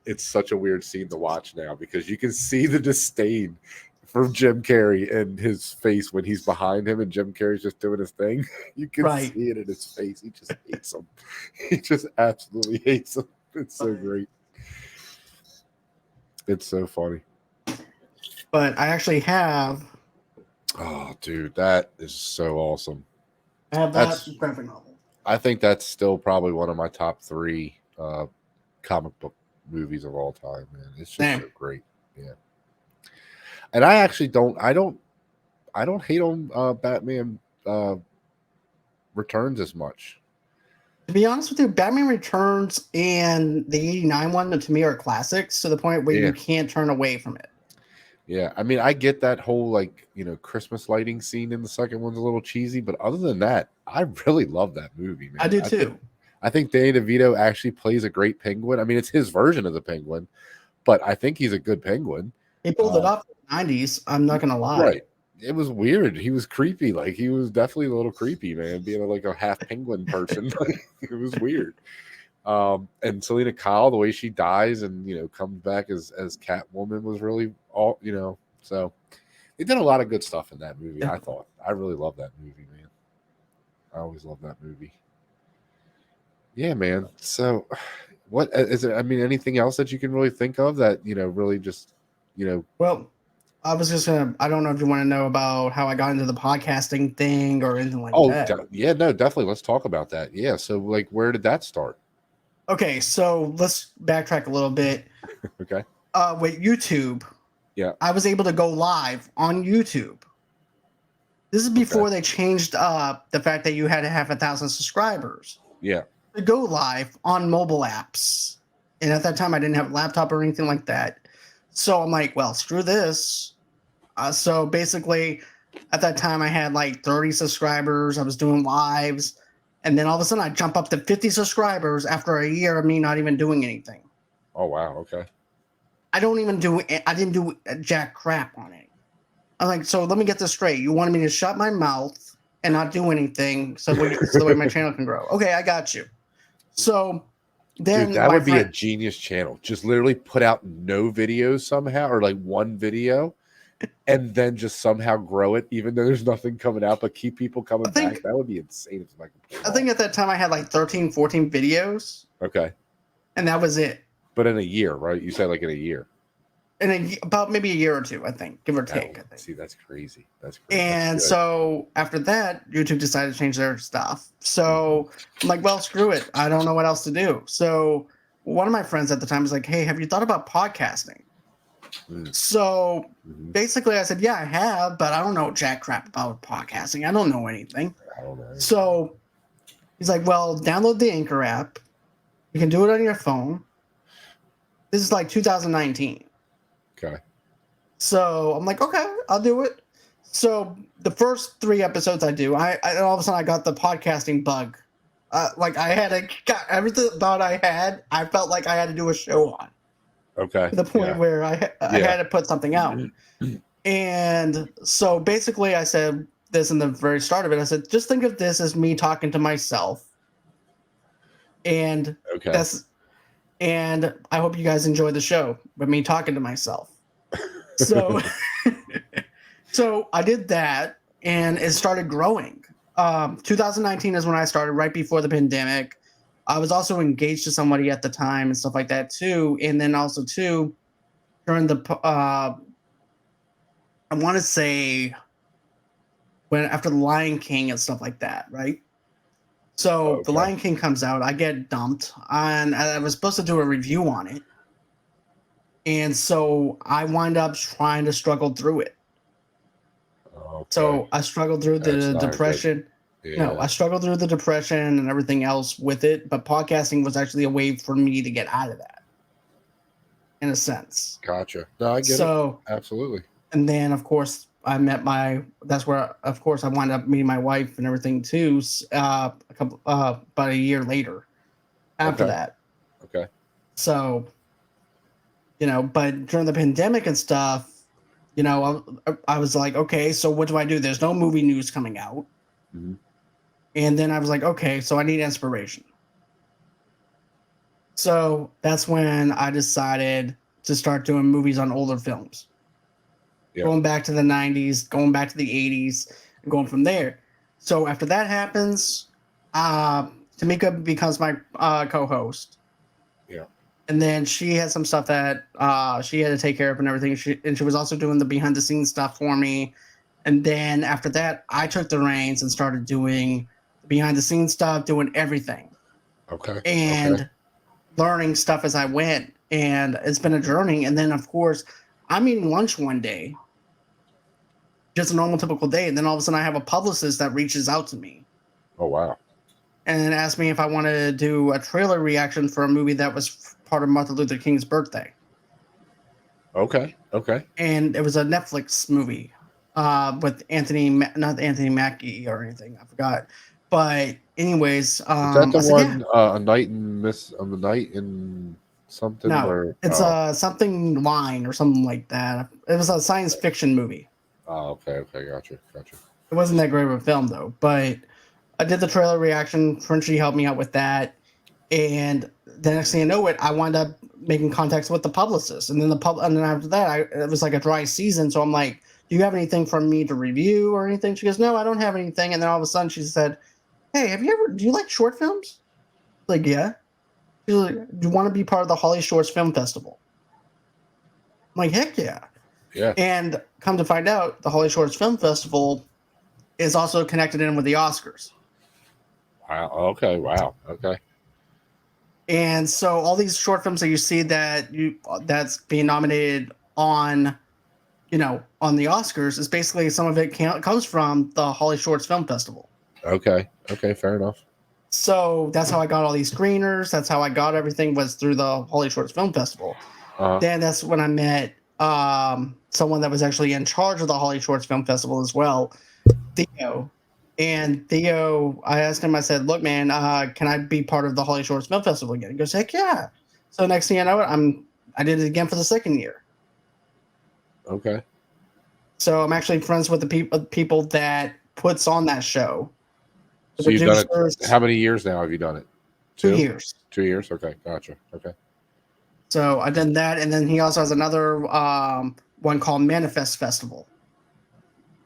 It's such a weird scene to watch now because you can see the disdain from Jim Carrey in his face when he's behind him and Jim Carrey's just doing his thing. You can see it in his face. He just hates him. He just absolutely hates him. It's so great. It's so funny. But I actually have. Oh, dude, that is so awesome. I have that graphic novel. I think that's still probably one of my top 3 comic book movies of all time, man. It's just so great. Yeah. And I actually don't hate on Batman Returns as much. To be honest with you, Batman Returns and the 89 one to me are classics to the point where you can't turn away from it. Yeah, I mean, I get that whole Christmas lighting scene in the second one's a little cheesy, but other than that, I really love that movie, man. I do too. I think Danny DeVito actually plays a great penguin. I mean, it's his version of the penguin, but I think he's a good penguin. He pulled it off in the 90s. I'm not gonna lie. Right. It was weird. He was creepy. Like, he was definitely a little creepy, man, being a half penguin person. It was weird. And Selena Kyle, the way she dies and comes back as Catwoman was really so they did a lot of good stuff in that movie. I thought I really love that movie, man. I always love that movie. Yeah, man. So what is it? I mean, anything else that you can really think of that really just Well, I was just gonna. I don't know if you want to know about how I got into the podcasting thing or anything like that. Yeah, no, definitely. Let's talk about that. Yeah. So, where did that start? Okay, so let's backtrack a little bit. Okay. With YouTube, I was able to go live on YouTube. This is before they changed the fact that you had to have 1,000 subscribers. Yeah. To go live on mobile apps, and at that time I didn't have a laptop or anything like that. So I'm like, well, screw this. So basically, at that time I had 30 subscribers. I was doing lives. And then all of a sudden I jump up to 50 subscribers after a year of me not even doing anything. Oh wow. Okay. I didn't do jack crap on it. I'm like, so let me get this straight. You wanted me to shut my mouth and not do anything so the way my channel can grow. Okay, I got you. So then Dude, that would be a genius channel. Just literally put out no videos somehow, or like one video, and then just somehow grow it, even though there's nothing coming out, but keep people coming back. That would be insane. I think at that time I had like 13, 14 videos. Okay. And that was it. But in a year, right? You said like in a year. About maybe a year or two, I think, give or take. I think. See, that's crazy. That's crazy. And so after that, YouTube decided to change their stuff. So I'm like, well, screw it. I don't know what else to do. So one of my friends at the time was like, hey, have you thought about podcasting? So basically I said, yeah, I have, but I don't know jack crap about podcasting. I don't know anything. I don't know. So he's like, well, download the Anchor app. You can do it on your phone. This is like 2019. Okay. So I'm like, okay, I'll do it. So the first 3 episodes I do, I all of a sudden I got the podcasting bug. Like I got everything thought I had. I felt like I had to do a show on. Okay. To the point where I had to put something out. And so basically I said this in the very start of it. I said, just think of this as me talking to myself. And and I hope you guys enjoy the show with me talking to myself. So, so I did that and it started growing. 2019 is when I started, right before the pandemic. I was also engaged to somebody at the time and stuff like that too. And then also too, during the, I want to say after the Lion King and stuff like that, right? So the Lion King comes out, I get dumped, and I was supposed to do a review on it. And so I wind up trying to struggle through it. Okay. So I struggled through the depression. No, I struggled through the depression and everything else with it, but podcasting was actually a way for me to get out of that, in a sense. Gotcha. No, I get it. Absolutely. And then, of course, I met that's where, of course, I wound up meeting my wife and everything too. About a year later, after that. Okay. So, but during the pandemic and stuff, I was like, okay, so what do I do? There's no movie news coming out. Mm-hmm. And then I was like, okay, so I need inspiration. So that's when I decided to start doing movies on older films. Going back to the 90s, going back to the 80s, and going from there. So after that happens, Tamika becomes my co-host. Yeah. And then she had some stuff that she had to take care of and everything. She was also doing the behind-the-scenes stuff for me. And then after that, I took the reins and started doing the behind-the-scenes stuff, doing everything. Okay. And learning stuff as I went. And it's been a journey. And then, of course, I'm eating lunch one day. Just a normal, typical day. And then all of a sudden I have a publicist that reaches out to me. Oh, wow. And asked me if I wanted to do a trailer reaction for a movie that was part of Martin Luther King's birthday. Okay. And it was a Netflix movie with not Anthony Mackie or anything. I forgot. But anyways. Is that the one, A Night in something? No, it's something line or something like that. It was a science fiction movie. Oh, okay, gotcha. It wasn't that great of a film though, but I did the trailer reaction. Frenchie helped me out with that, and the next thing you know, I wound up making contacts with the publicist, and then and then after that, it was like a dry season. So I'm like, "Do you have anything for me to review or anything?" She goes, "No, I don't have anything." And then all of a sudden, she said, "Hey, do you like short films?" Like, yeah. She's like, "Do you want to be part of the Holly Shorts Film Festival?" I'm like, "Heck yeah." Yeah. And come to find out, the Holly Shorts Film Festival is also connected in with the Oscars. Wow. Okay. Wow. Okay. And so all these short films that you see that's being nominated on the Oscars is basically some of it comes from the Holly Shorts Film Festival. Okay. Fair enough. So that's how I got all these screeners. That's how I got everything, was through the Holly Shorts Film Festival. Then that's when I met someone that was actually in charge of the Holly Shorts Film Festival as well, Theo. And Theo, I asked him, I said, look, man, can I be part of the Holly Shores Film Festival again? He goes, heck yeah. So next thing I know, I did it again for the second year. Okay. So I'm actually friends with the people that puts on that show. The So you've done producers. it. How many years now have you done it? 2 years. 2 years. Okay, gotcha. Okay. So I did that, and then he also has another one called Manifest Festival.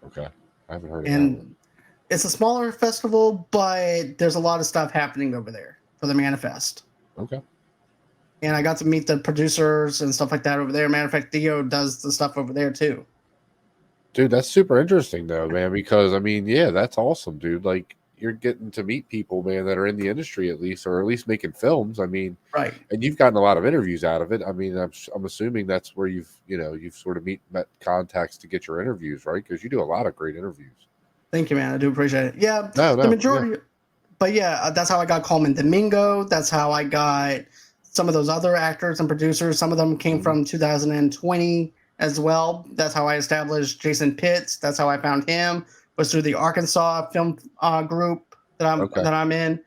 Okay, I haven't heard of that one. And it's a smaller festival, but there's a lot of stuff happening over there for the Manifest. Okay. And I got to meet the producers and stuff like that over there. Matter of fact, Theo does the stuff over there too. Dude, that's super interesting though, man, because I mean, yeah, that's awesome, dude. Like you're getting to meet people, man, that are in the industry at least, or at least making films. I mean, Right. And you've gotten a lot of interviews out of it. I mean, I'm assuming that's where you've sort of met contacts to get your interviews, right? Because you do a lot of great interviews. Thank you, man. I do appreciate it. Yeah, No, the majority. yeah. But yeah, that's how I got Coleman Domingo. That's how I got some of those other actors and producers. Some of them came from 2020 as well. That's how I established Jason Pitts. That's how I found him. Was through the Arkansas film group that I'm in,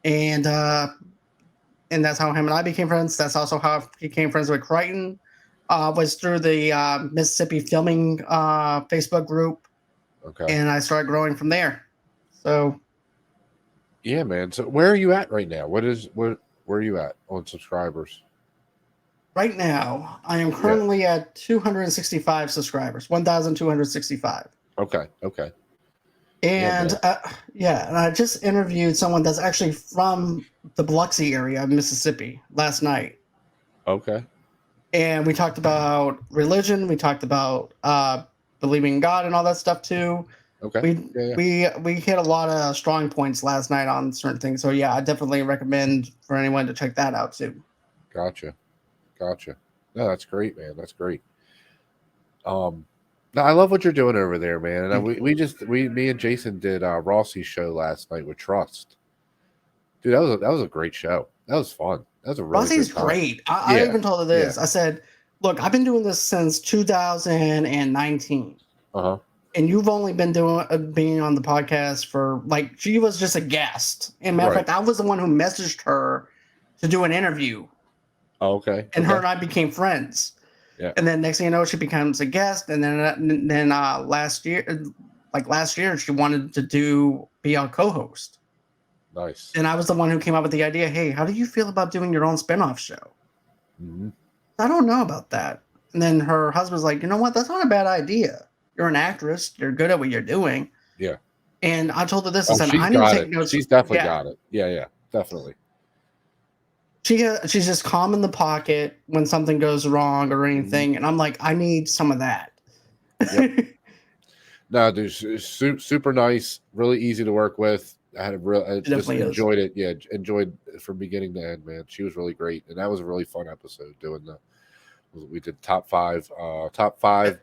and that's how him and I became friends. That's also how I became friends with Crichton. Was through the Mississippi Filming Facebook group. Okay. And I started growing from there. So. Yeah, man. So where are you at right now? Where are you at on subscribers? Right now, I am currently at 265 subscribers, 1,265. Okay. And and I just interviewed someone that's actually from the Biloxi area of Mississippi last night. Okay. And we talked about religion. We talked about believing in God and all that stuff too. Okay. We hit a lot of strong points last night on certain things. So yeah, I definitely recommend for anyone to check that out too. Gotcha. No, that's great, man. That's great. No, I love what you're doing over there, man. And me and Jason did Rossi's show last night with Trust. Dude, that was a great show. That was fun. That was a really Rossi's good time. great. I even told her this. I said, look, I've been doing this since 2019. And you've only been being on the podcast for she was just a guest. And matter of fact, I was the one who messaged her to do an interview. Oh, okay. And her and I became friends. Yeah. And then next thing you know, she becomes a guest. And then last year, she wanted to be a co-host. Nice. And I was the one who came up with the idea. Hey, how do you feel about doing your own spinoff show? Mm-hmm. I don't know about that. And then her husband's like, you know what? That's not a bad idea. You're an actress. You're good at what you're doing. Yeah. And I told her this. I said, I need to take notes. She's definitely got it. Yeah, definitely. She's just calm in the pocket when something goes wrong or anything. And I'm like, I need some of that. Yep. No, dude, super nice, really easy to work with. I just enjoyed it. Yeah, enjoyed it from beginning to end, man. She was really great. And that was a really fun episode doing we did top five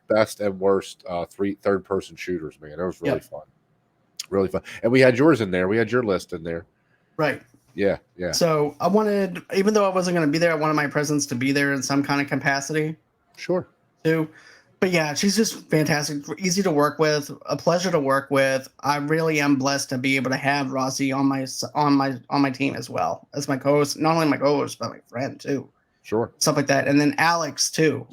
best and worst third person shooters, man. That was really fun. Really fun. And we had yours in there. We had your list in there. Right. Yeah. So I wanted, even though I wasn't going to be there, I wanted my presence to be there in some kind of capacity. Sure. Too. But yeah, she's just fantastic, easy to work with, a pleasure to work with. I really am blessed to be able to have Rossi on my team as well as my co-host. Not only my co-host, but my friend too. Sure. Stuff like that, and then Alex too,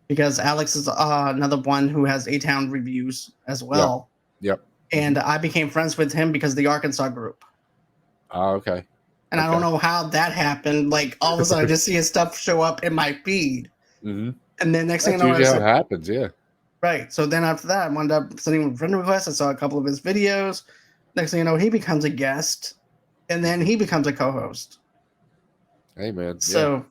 because Alex is another one who has A-Town reviews as well. Yep. And I became friends with him because of the Arkansas group. Okay. And I don't know how that happened. Like all of a sudden, I just see his stuff show up in my feed. Mm-hmm. And then next thing you know, how it happens, yeah. Right. So then after that, I wound up sending him a friend request. I saw a couple of his videos. Next thing you know, he becomes a guest, and then he becomes a co-host. Hey, man. So,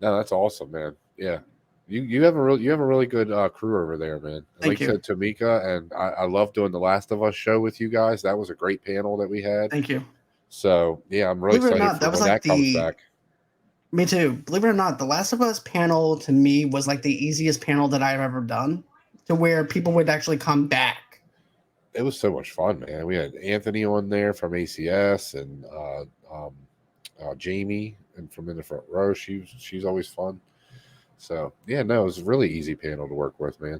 no, that's awesome, man. Yeah, you have a really good crew over there, man. Thank you. Like I said, Tamika, and I love doing the Last of Us show with you guys. That was a great panel that we had. Thank you. So yeah, I'm really excited for when that comes back. Me too. Believe it or not, the Last of Us panel to me was like the easiest panel that I've ever done, to where people would actually come back. It was so much fun, man. We had Anthony on there from ACS and Jamie and from In the Front Row. She's always fun. So yeah, no, it was a really easy panel to work with, man.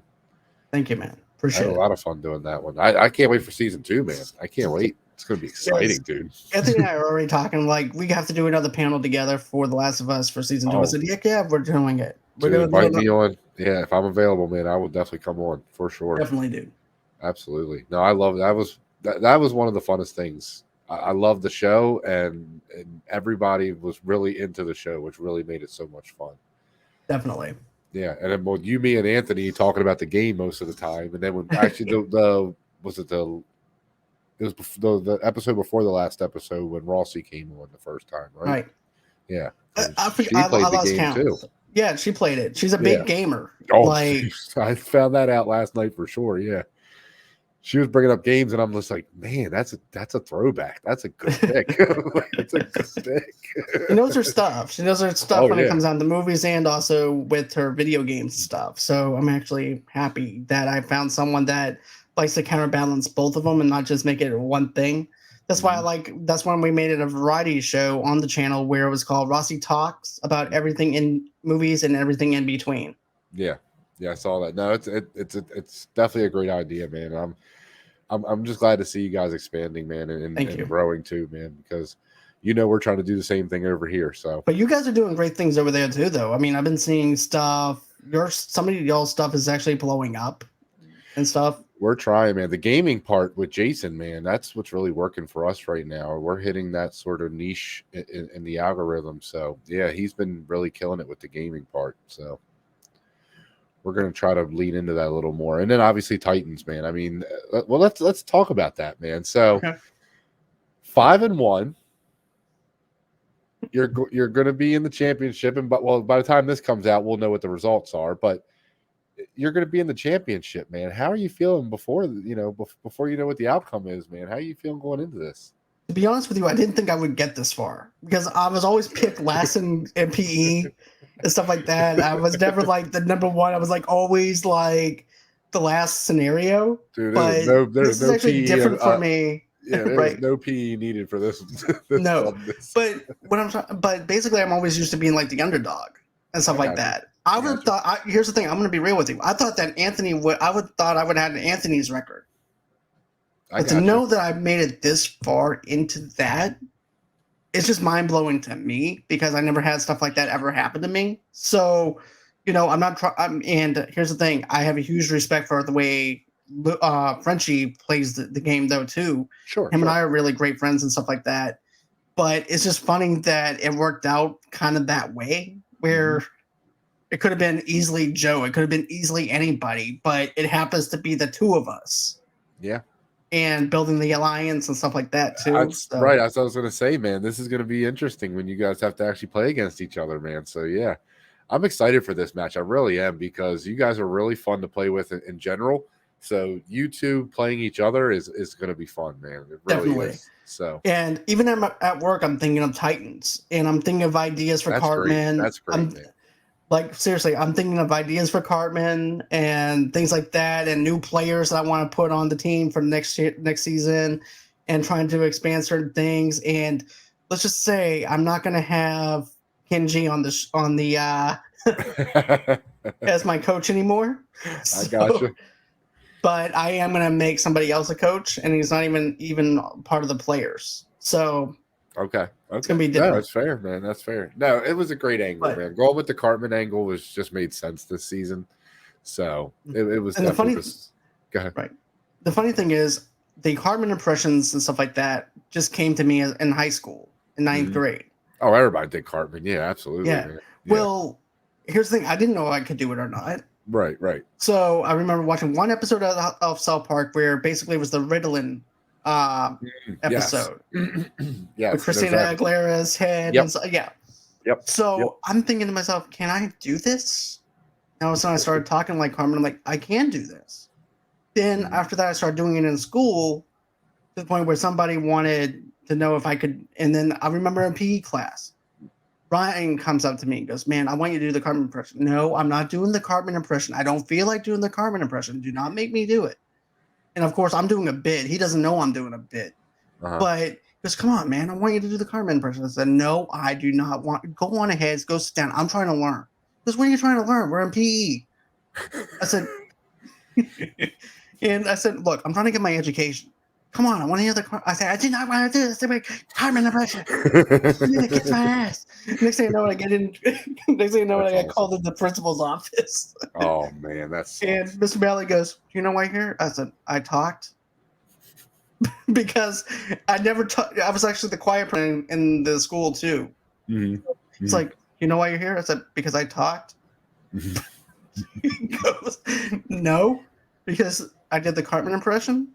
Thank you, man. for I had a sure. lot of fun doing that one. I can't wait for season 2, man. I can't wait. It's gonna be exciting, dude. Anthony and I are already talking like we have to do another panel together for The Last of Us for season 2. I Oh, said, yeah, we're doing it. We're dude, gonna do invite it. me on. Yeah, if I'm available, man, I will definitely come on for sure. Definitely, dude. Absolutely. No, I love that was one of the funnest things. I love the show, and everybody was really into the show, which really made it so much fun. Definitely. Yeah, and then well, you, me, and Anthony talking about the game most of the time, and then when actually the was it the it was the episode before the last episode when Rossi came on the first time, right? Right. Yeah, I she played the lost game count. too. Yeah, she played it. She's a Yeah. big gamer. Oh, Like, I found that out last night for sure. Yeah, she was bringing up games, and I'm just like, man, that's a throwback. That's a good pick. That's a good pick. she knows her stuff. She knows her stuff Oh, when it yeah. comes down to movies and also with her video games and stuff. So I'm actually happy that I found someone that likes to counterbalance both of them and not just make it one thing. That's why that's when we made it a variety show on the channel where it was called Rossi Talks about everything in movies and everything in between. Yeah, I saw that. No, it's definitely a great idea, man. I'm just glad to see you guys expanding, man, and growing too, man, because we're trying to do the same thing over here. So, but you guys are doing great things over there too, though. I mean, I've been seeing stuff. Some of y'all's stuff is actually blowing up and stuff. We're trying, man. The gaming part with Jason, man, that's what's really working for us right now. We're hitting that sort of niche in the algorithm. So, yeah, he's been really killing it with the gaming part. So, we're going to try to lean into that a little more. And then obviously Titans, man. I mean, well, let's talk about that, man. So, 5-1. You're going to be in the championship, and by the time this comes out, we'll know what the results are. But you're going to be in the championship, man. How are you feeling before you know what the outcome is, man? How are you feeling going into this? To be honest with you, I didn't think I would get this far because I was always picked last in PE and stuff like that. I was never like the number one. I was like always like the last scenario. Dude, but there's this is actually PE different for me. Yeah, there's right. no PE needed for this. No, but basically, I'm always used to being like the underdog and stuff like that. I would have thought. Here's the thing. I'm going to be real with you. I thought that Anthony would. I would have had Anthony's record. But to know that I've made it this far into that, it's just mind blowing to me because I never had stuff like that ever happen to me. So, I'm not. And here's the thing. I have a huge respect for the way Frenchie plays the game though too. Sure. Him and I are really great friends and stuff like that. But it's just funny that it worked out kind of that way where it could have been easily Joe. It could have been easily anybody, but it happens to be the two of us. Yeah. And building the alliance and stuff like that too. Right. As I was going to say, man, this is going to be interesting when you guys have to actually play against each other, man. So yeah, I'm excited for this match. I really am because you guys are really fun to play with in general. So you two playing each other is going to be fun, man. It really Definitely is. So, and even at work, I'm thinking of Titans, and I'm thinking of ideas for Cartman. That's great, man. Like seriously, I'm thinking of ideas for Cartman and things like that, and new players that I want to put on the team for next season, and trying to expand certain things. And let's just say I'm not going to have Kenji on the as my coach anymore. I gotcha. But I am going to make somebody else a coach, and he's not even part of the players. So okay, it's going to be different. No, that's fair, man. That's fair. No, it was a great angle, man. Going with the Cartman angle was just made sense this season. So it was. And definitely go ahead. Right. The funny thing is, the Cartman impressions and stuff like that just came to me in high school, in ninth grade. Oh, everybody did Cartman. Yeah, absolutely. Yeah. Man. Well, here's the thing. I didn't know I could do it or not. Right. So I remember watching one episode of South Park where basically it was the Ritalin episode. Yes. With Christina Aguilera's head. Yep. And so, yeah. Yep. So I'm thinking to myself, can I do this? Now, so I started talking like Carmen. I'm like, I can do this. Then after that, I started doing it in school to the point where somebody wanted to know if I could. And then I remember in PE class, Ryan comes up to me and goes, man, I want you to do the Cartman impression. No, I'm not doing the Cartman impression. I don't feel like doing the Cartman impression. Do not make me do it. And of course, I'm doing a bit. He doesn't know I'm doing a bit. But he goes, come on, man. I want you to do the Cartman impression. I said, no, I do not want. Go on ahead. Go sit down. I'm trying to learn. He goes, what are you trying to learn? We're in PE. I said, And I said, look, I'm trying to get my education. Come on, I want to hear I said, I did not want to do this. Carmen, I'm gonna kiss my ass. Next thing you know, when I get in, next thing you know, when I get called in the principal's office. Oh man, that's and Mr. Bailey goes, "Do you know why you're here?" I said, "I talked." Because I never talked. I was actually the quiet person in the school too. It's like, you know why you're here? I said, because I talked. He goes, no, because I did the Cartman impression.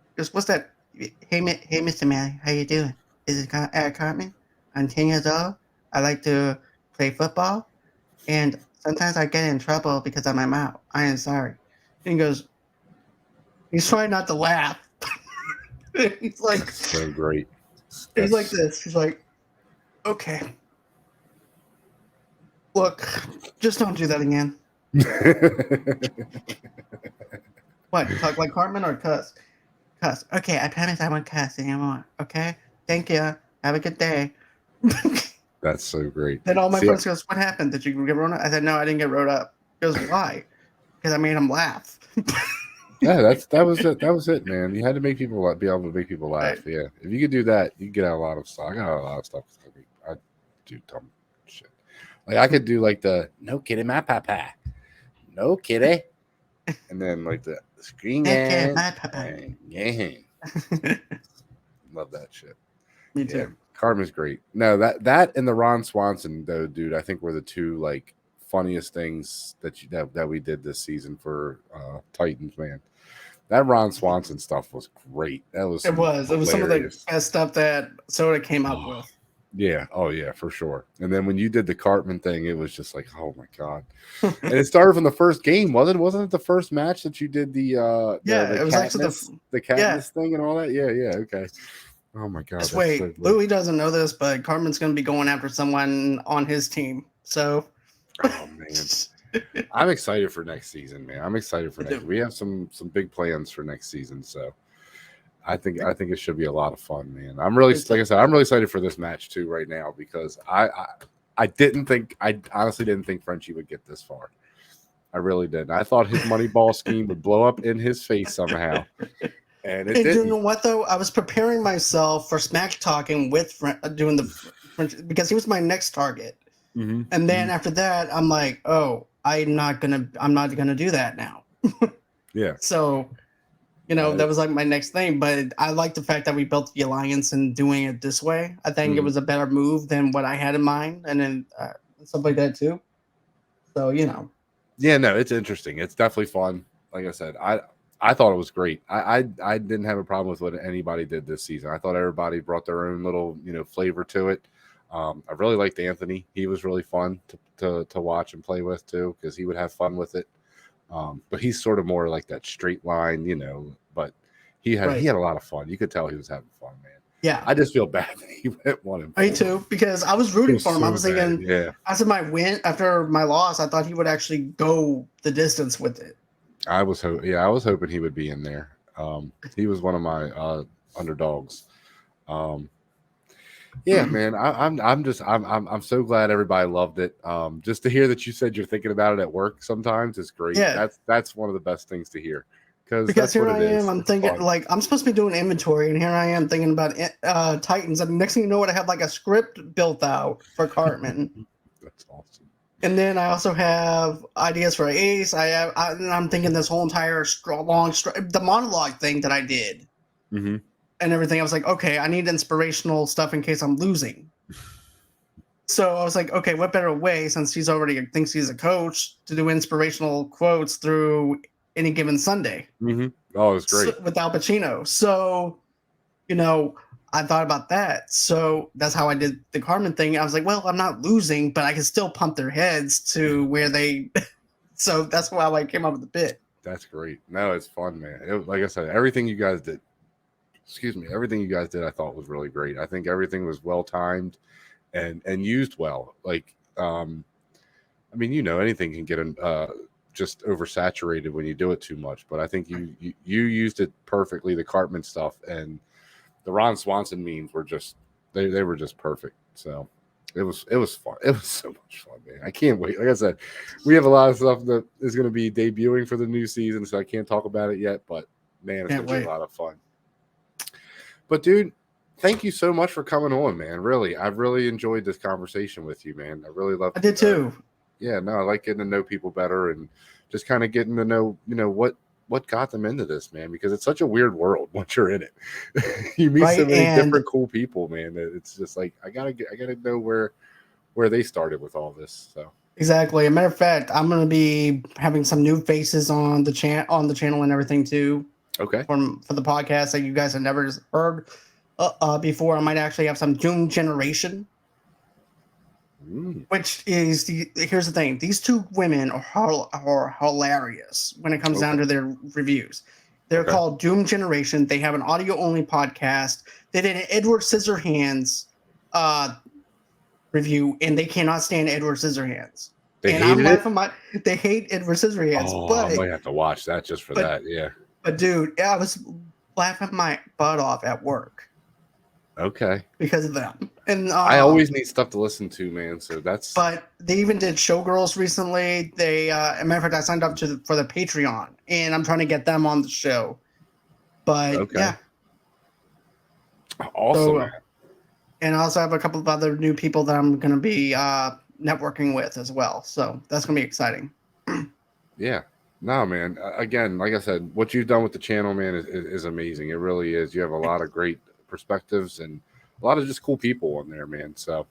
He goes, what's that? Hey, Mr. Manny, how you doing? This is Eric Cartman. I'm 10 years old. I like to play football, and sometimes I get in trouble because of my mouth. I am sorry. And he goes, he's trying not to laugh. He's like, that's so great. He's like this. He's like, okay. Look, just don't do that again. What? Talk like Cartman or cuss? Cuss. Okay, I promise I won't cuss anymore. Okay? Thank you. Have a good day. That's so great. Then all my friends goes, what happened? Did you get wrote up? I said, no, I didn't get wrote up. He goes, why? Because I made him laugh. Yeah, that was it. That was it, man. You had to make people be able to make people laugh. Right. Yeah, if you could do that, you could get out a lot of stuff. I got a lot of stuff. I do dumb shit. Like I could do like the no kidding, my papa, no kidding, and then like the screen game. My papa. Yeah, love that shit. Me too. Yeah, Carmen's great. No, that and the Ron Swanson though, dude. I think were the two like funniest things that we did this season for Titans, man. That Ron Swanson stuff was great. That was it was some of the best stuff that Soda came up with. Yeah, oh yeah, for sure. And then when you did the Cartman thing, it was just like, oh my god. And it started from the first game, wasn't it the first match that you did the it was actually the Katniss thing and all that? Yeah, okay. Oh my god. Just wait, so Louis doesn't know this, but Cartman's gonna be going after someone on his team. So oh man. I'm excited for next season, man. I'm excited for next. We have some big plans for next season, so I think it should be a lot of fun, man. I'm really like I said, I'm really excited for this match too right now because I honestly didn't think Frenchie would get this far. I really didn't. I thought his money ball scheme would blow up in his face somehow. And it didn't. You know what though? I was preparing myself for smack talking with doing the French because he was my next target. Mm-hmm. And then after that, I'm like, oh, I'm not gonna do that now. Yeah. So, that was like my next thing. But I like the fact that we built the alliance and doing it this way. I think it was a better move than what I had in mind, and then stuff like that too. So Yeah, no, it's interesting. It's definitely fun. Like I said, I thought it was great. I didn't have a problem with what anybody did this season. I thought everybody brought their own little flavor to it. I really liked Anthony. He was really fun to watch and play with too, because he would have fun with it. But he's sort of more like that straight line, But he had a lot of fun. You could tell he was having fun, man. Yeah, I just feel bad that he won him. Me too, because I was rooting for him. I was thinking, after my win, after my loss, I thought he would actually go the distance with it. I was hoping he would be in there. He was one of my underdogs. Yeah, man, I'm so glad everybody loved it. Just to hear that you said you're thinking about it at work sometimes is great. Yeah. That's one of the best things to hear. Because that's here I am, I'm thinking like I'm supposed to be doing inventory, and here I am thinking about Titans. And next thing you know, I have like a script built out for Cartman. That's awesome. And then I also have ideas for Ace. I'm thinking this whole entire the monologue thing that I did. Mm-hmm. And everything. I was like, okay, I need inspirational stuff in case I'm losing. So I was like, okay, what better way, since he's already thinks he's a coach, to do inspirational quotes through Any Given Sunday. Mm-hmm. Oh, it was great. With Al Pacino. So, I thought about that. So that's how I did the Cartman thing. I was like, well, I'm not losing, but I can still pump their heads to where they. So that's why I came up with the bit. That's great. No, it's fun, man. Like I said, everything you guys did. Everything you guys did, I thought was really great. I think everything was well timed and used well. Like, anything can get just oversaturated when you do it too much. But I think you used it perfectly. The Cartman stuff and the Ron Swanson memes were just they were just perfect. So It was fun. It was so much fun, man. I can't wait. Like I said, we have a lot of stuff that is going to be debuting for the new season, so I can't talk about it yet. But man, it's going to be a lot of fun. But dude, thank you so much for coming on, man. Really, I've really enjoyed this conversation with you, man. I really love. I did too. Yeah, no, I like getting to know people better and just kind of getting to know, what got them into this, man. Because it's such a weird world once you're in it. You meet so many different cool people, man. That it's just like I gotta know where they started with all this. So exactly. As a matter of fact, I'm gonna be having some new faces on the channel and everything too. Okay. For the podcast that you guys have never heard before. I might actually have some Doom Generation, which is here's the thing: these two women are hilarious when it comes down to their reviews. They're called Doom Generation. They have an audio only podcast. They did an Edward Scissorhands review, and they cannot stand Edward Scissorhands. They hate Edward Scissorhands. Oh, but I might have to watch that just for that. Yeah. But dude, I was laughing my butt off at work. Okay. Because of them. And I always need stuff to listen to, man. So that's. But they even did Showgirls recently. They, as a matter of fact, I signed up for the Patreon, and I'm trying to get them on the show. But yeah. Awesome. So, and I also have a couple of other new people that I'm going to be networking with as well. So that's going to be exciting. Yeah. No, man. Again, like I said, what you've done with the channel, man, is amazing. It really is. You have a lot of great perspectives and a lot of just cool people on there, man. So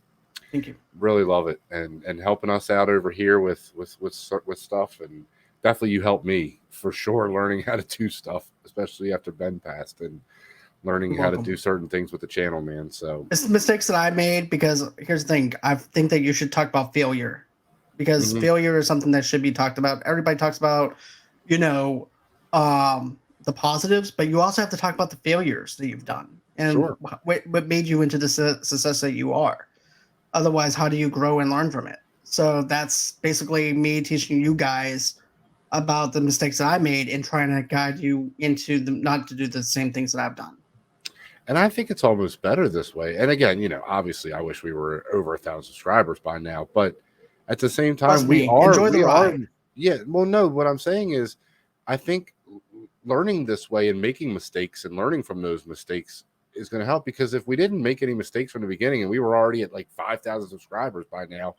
thank you. Really love it, and helping us out over here with stuff, and definitely you helped me for sure learning how to do stuff, especially after Ben passed, and learning how to do certain things with the channel, man. So it's the mistakes that I made, because here's the thing: I think that you should talk about failure. Because failure is something that should be talked about. Everybody talks about, the positives, but you also have to talk about the failures that you've done and what made you into the success that you are. Otherwise, how do you grow and learn from it? So that's basically me teaching you guys about the mistakes that I made and trying to guide you into not to do the same things that I've done. And I think it's almost better this way. And again, obviously I wish we were over 1,000 subscribers by now, but at the same time, we are. Yeah. Well, no, what I'm saying is, I think learning this way and making mistakes and learning from those mistakes is going to help, because if we didn't make any mistakes from the beginning and we were already at like 5,000 subscribers by now,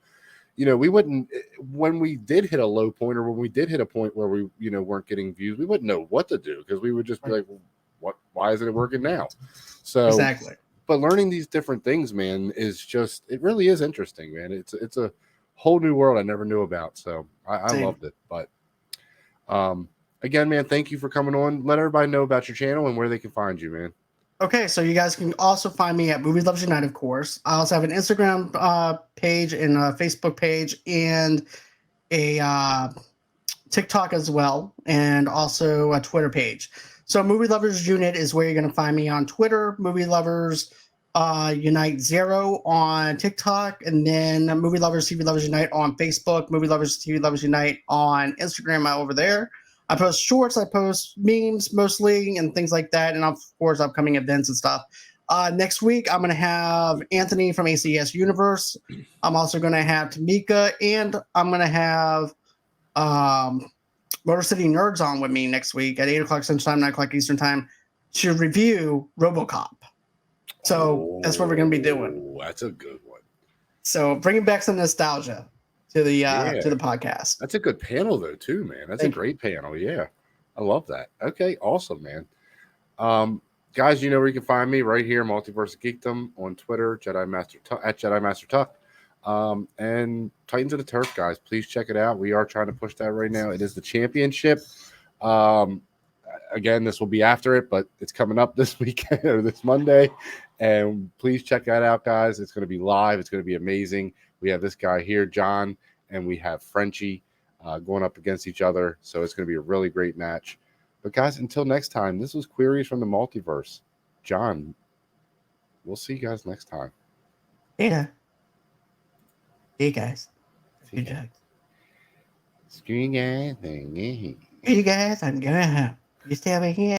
we wouldn't, when we did hit a low point, or when we did hit a point where we, weren't getting views, we wouldn't know what to do, because we would just be like, well, why isn't it working now? So exactly. But learning these different things, man, is just, it really is interesting, man. It's a whole new world I never knew about. So I loved it. But again, man, thank you for coming on. Let everybody know about your channel and where they can find you, man. Okay, so you guys can also find me at Movie Lovers Unite, of course. I also have an Instagram page and a Facebook page and a TikTok as well, and also a Twitter page. So Movie Lovers Unit is where you're going to find me on Twitter, Movie Lovers Unite 0 on TikTok, and then Movie Lovers TV Lovers Unite on Facebook, Movie Lovers TV Lovers Unite on Instagram over there. I post shorts, I post memes mostly, and things like that, and of course upcoming events and stuff. Next week I'm going to have Anthony from ACS Universe. I'm also going to have Tamika, and I'm going to have Motor City Nerds on with me next week at 8 o'clock Central Time, 9 o'clock Eastern Time to review RoboCop. So that's what we're going to be doing. That's a good one. So bringing back some nostalgia to the podcast. That's a good panel though too, man. That's a great panel. Yeah, I love that. Okay, awesome, man. Guys, you know where you can find me right here, Multiverse Geekdom on Twitter, Jedi Master Tuck, at Jedi Master Tuck, and Titans of the Turf, guys. Please check it out. We are trying to push that right now. It is the championship. Again, this will be after it, but it's coming up this weekend or this Monday. And please check that out, guys. It's going to be live. It's going to be amazing. We have this guy here, John, and we have Frenchie going up against each other. So it's going to be a really great match. But guys, until next time, this was Queries from the Multiverse. John, we'll see you guys next time. Yeah. Hey, guys. Good job. Screw you guys. You guys, I'm going to you stay over here.